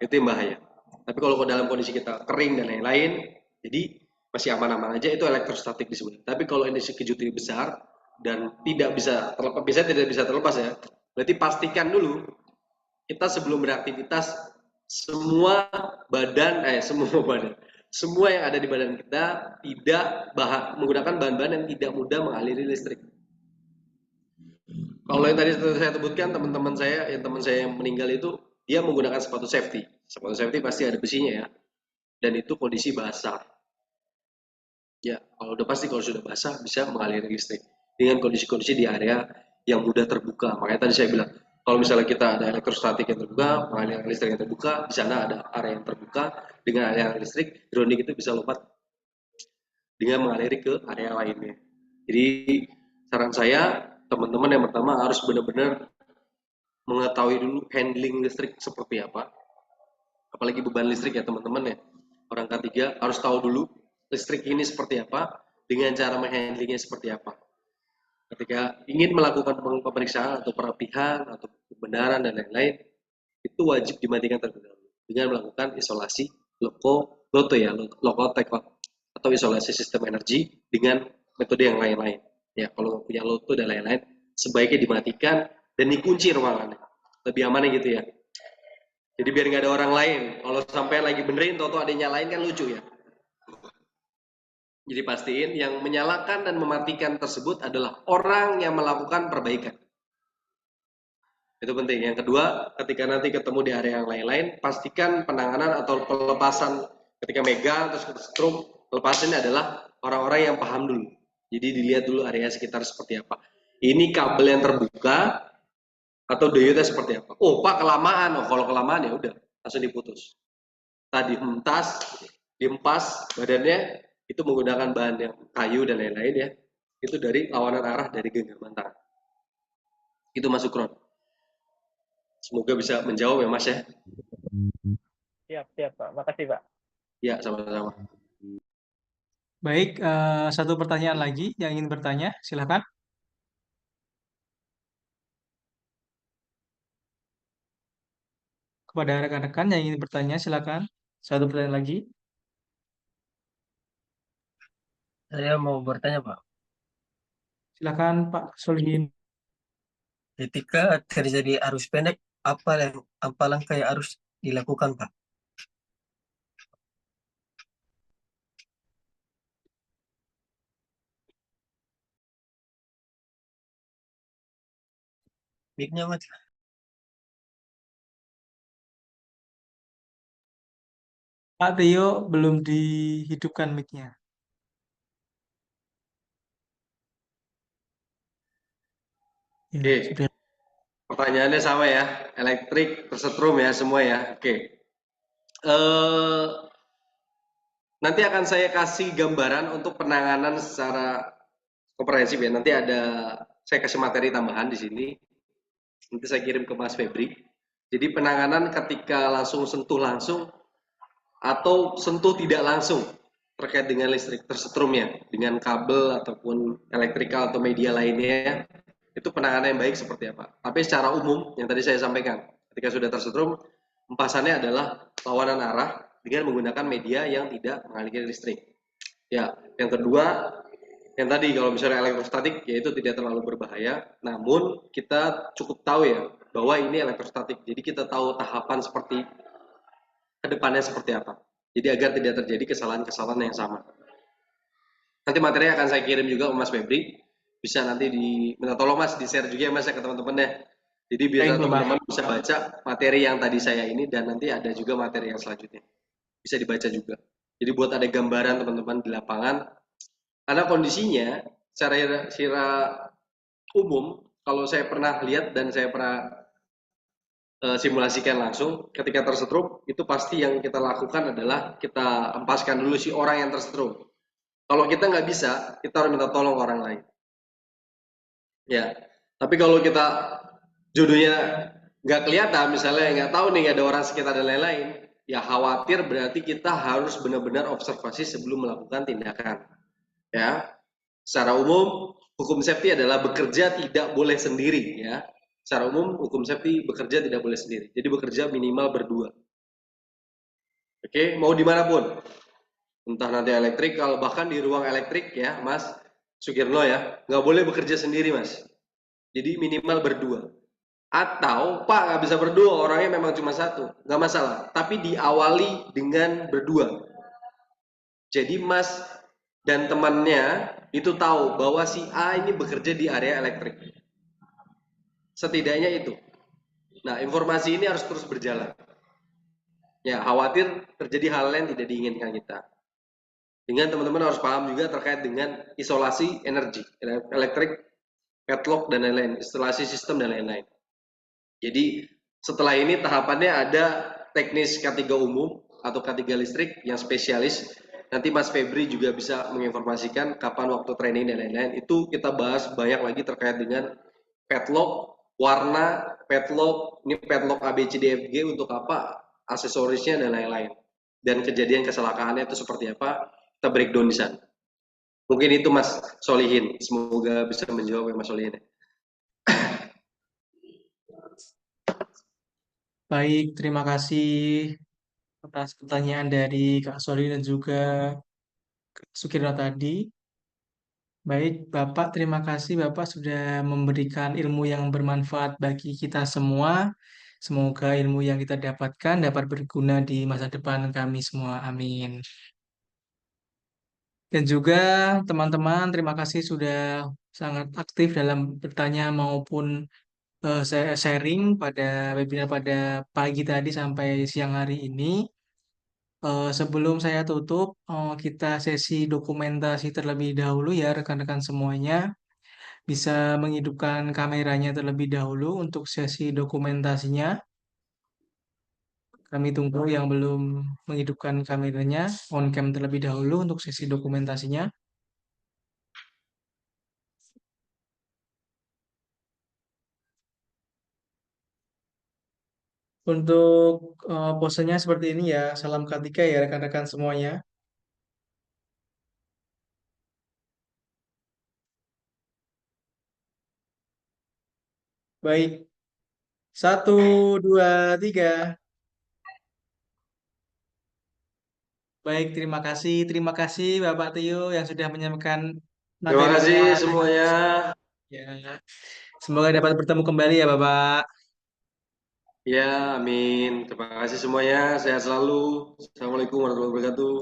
Itu yang bahaya. Tapi kalau dalam kondisi kita kering dan lain-lain, jadi masih aman-aman aja, itu elektrostatik disebut. Tapi kalau ini kejutan besar dan tidak bisa terlepas, biasanya tidak bisa terlepas ya, berarti pastikan dulu kita sebelum beraktivitas semua yang ada di badan kita tidak menggunakan bahan-bahan yang tidak mudah mengaliri listrik. Kalau yang tadi saya sebutkan, teman saya yang meninggal itu, dia menggunakan sepatu safety. Sepatu safety pasti ada besinya ya, dan itu kondisi basah. Ya, kalau sudah basah bisa mengaliri listrik dengan kondisi-kondisi di area yang mudah terbuka. Makanya tadi saya bilang, kalau misalnya kita ada elektrostatik yang terbuka, pengaliran listrik yang terbuka, di sana ada area yang terbuka dengan area listrik, grounding itu bisa lompat dengan mengaliri ke area lainnya. Jadi saran saya, teman-teman yang pertama harus benar-benar mengetahui dulu handling listrik seperti apa. Apalagi beban listrik ya teman-teman ya. Orang ketiga harus tahu dulu listrik ini seperti apa, dengan cara menghandlingnya seperti apa. Ketika ingin melakukan pemeriksaan atau perapihan atau pembenaran dan lain-lain, itu wajib dimatikan terlebih dahulu dengan melakukan isolasi lokotek atau isolasi sistem energi dengan metode yang lain-lain. Ya, kalau punya loto dan lain-lain, sebaiknya dimatikan dan dikunci ruangannya. Lebih aman gitu ya. Jadi biar nggak ada orang lain. Kalau sampai lagi benerin, atau ada yang nyalain kan lucu ya. Jadi pastiin yang menyalakan dan mematikan tersebut adalah orang yang melakukan perbaikan. Itu penting. Yang kedua, ketika nanti ketemu di area yang lain-lain, pastikan penanganan atau pelepasan ketika megang terus setrum, lepasinnya adalah orang-orang yang paham dulu. Jadi dilihat dulu area sekitar seperti apa. Ini kabel yang terbuka atau diode seperti apa? Oh Pak, kelamaan. Oh kalau kelamaan ya udah langsung diputus. Tadi diempas badannya itu menggunakan bahan yang kayu dan lain-lain ya. Itu dari lawanan arah dari genggaman tangan. Itu Mas Sukron. Semoga bisa menjawab ya Mas ya. Siap, Pak. Makasih, Pak. Ya, sama-sama. Baik, satu pertanyaan lagi yang ingin bertanya, silakan. Kepada rekan-rekan yang ingin bertanya, silakan. Satu pertanyaan lagi. Saya mau bertanya, Pak. Silakan Pak Solihin. Ketika terjadi arus pendek, apa langkah yang harus dilakukan, Pak? Mic-nya mati. Pak Tio belum dihidupkan mic-nya. Ya, Oke, sudah. pertanyaannya sama ya. Elektrik tersetrum ya semua ya. Oke. Eh, nanti akan saya kasih gambaran untuk penanganan secara komprehensif ya. Nanti saya kasih materi tambahan di sini. Nanti saya kirim ke Mas Febri. Jadi penanganan ketika langsung sentuh langsung atau sentuh tidak langsung terkait dengan listrik tersetrumnya dengan kabel ataupun elektrikal atau media lainnya, itu penanganan yang baik seperti apa. Tapi secara umum yang tadi saya sampaikan, ketika sudah tersetrum, empasannya adalah lawanan arah dengan menggunakan media yang tidak mengaliri listrik. Ya, yang kedua, yang tadi kalau misalnya elektrostatik, yaitu tidak terlalu berbahaya, namun kita cukup tahu ya bahwa ini elektrostatik. Jadi kita tahu tahapan seperti kedepannya seperti apa. Jadi agar tidak terjadi kesalahan-kesalahan yang sama. Nanti materi akan saya kirim juga ke Mas Febri. Bisa nanti minta tolong Mas di-share juga ya Mas ya ke teman-teman ya. Jadi biar Baik, Bapak. teman-teman bisa baca materi yang tadi saya ini dan nanti ada juga materi yang selanjutnya. Bisa dibaca juga. Jadi buat ada gambaran teman-teman di lapangan. Karena kondisinya secara umum kalau saya pernah lihat dan saya pernah simulasikan langsung ketika tersetrum itu pasti yang kita lakukan adalah kita empaskan dulu si orang yang tersetrum. Kalau kita nggak bisa, kita harus minta tolong orang lain. Ya, tapi kalau kita jodohnya nggak kelihatan, misalnya nggak tahu nih nggak ada orang sekitar dan lain-lain, ya khawatir berarti kita harus benar-benar observasi sebelum melakukan tindakan. Ya, secara umum hukum safety adalah bekerja tidak boleh sendiri ya. Secara umum hukum safety bekerja tidak boleh sendiri. Jadi bekerja minimal berdua. Oke, mau dimanapun. Entah nanti elektrikal, bahkan di ruang elektrik ya, Mas Sukirno ya, nggak boleh bekerja sendiri, Mas. Jadi minimal berdua. Atau Pak nggak bisa berdua, orangnya memang cuma satu, nggak masalah. Tapi diawali dengan berdua. Jadi Mas dan temannya itu tahu bahwa si A ini bekerja di area elektrik. Setidaknya itu. Nah, informasi ini harus terus berjalan. Ya, khawatir terjadi hal yang tidak diinginkan kita. Dengan teman-teman harus paham juga terkait dengan isolasi energi, elektrik, padlock, dan lain-lain, isolasi sistem, dan lain-lain. Jadi, setelah ini tahapannya ada teknis K3 umum atau K3 listrik yang spesialis. Nanti Mas Febri juga bisa menginformasikan kapan waktu training dan lain-lain. Itu kita bahas banyak lagi terkait dengan padlock, warna, padlock, ini padlock ABCDFG untuk apa, aksesorisnya dan lain-lain. Dan kejadian kecelakaannya itu seperti apa, kita breakdown di sana. Mungkin itu Mas Solihin, semoga bisa menjawab ya Mas Solihin. Baik, terima kasih atas pertanyaan dari Kak Soli dan juga Kak Sukirno tadi. Baik, Bapak, terima kasih Bapak sudah memberikan ilmu yang bermanfaat bagi kita semua. Semoga ilmu yang kita dapatkan dapat berguna di masa depan kami semua. Amin. Dan juga teman-teman, terima kasih sudah sangat aktif dalam bertanya maupun sharing pada webinar pada pagi tadi sampai siang hari ini. Sebelum saya tutup, kita sesi dokumentasi terlebih dahulu ya rekan-rekan semuanya. Bisa menghidupkan kameranya terlebih dahulu untuk sesi dokumentasinya. Kami tunggu yang belum menghidupkan kameranya, on cam terlebih dahulu untuk sesi dokumentasinya. Untuk posenya seperti ini ya. Salam K3 ya rekan-rekan semuanya. Baik. 1, 2, 3. Baik, terima kasih Bapak Tio yang sudah menyampaikan Terima kasih materinya. semuanya. Ya, semoga dapat bertemu kembali ya Bapak. Ya, amin. Terima kasih semuanya. Sehat selalu. Assalamualaikum warahmatullahi wabarakatuh.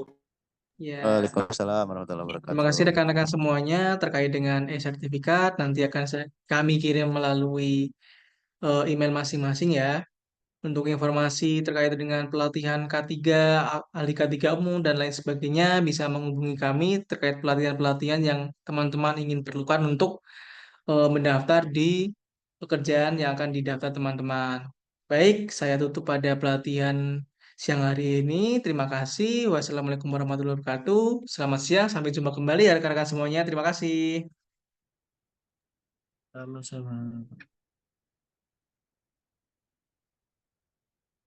Ya, Waalaikumsalam warahmatullahi terima kasih wabarakatuh. rekan-rekan semuanya terkait dengan e-sertifikat. Nanti akan kami kirim melalui email masing-masing ya. Untuk informasi terkait dengan pelatihan K3, ahli K3 umum, dan lain sebagainya, bisa menghubungi kami terkait pelatihan-pelatihan yang teman-teman ingin perlukan untuk mendaftar di pekerjaan yang akan didaftar teman-teman. Baik, saya tutup pada pelatihan siang hari ini. Terima kasih. Wassalamualaikum warahmatullahi wabarakatuh. Selamat siang, sampai jumpa kembali ya rekan-rekan semuanya. Terima kasih. Sama-sama.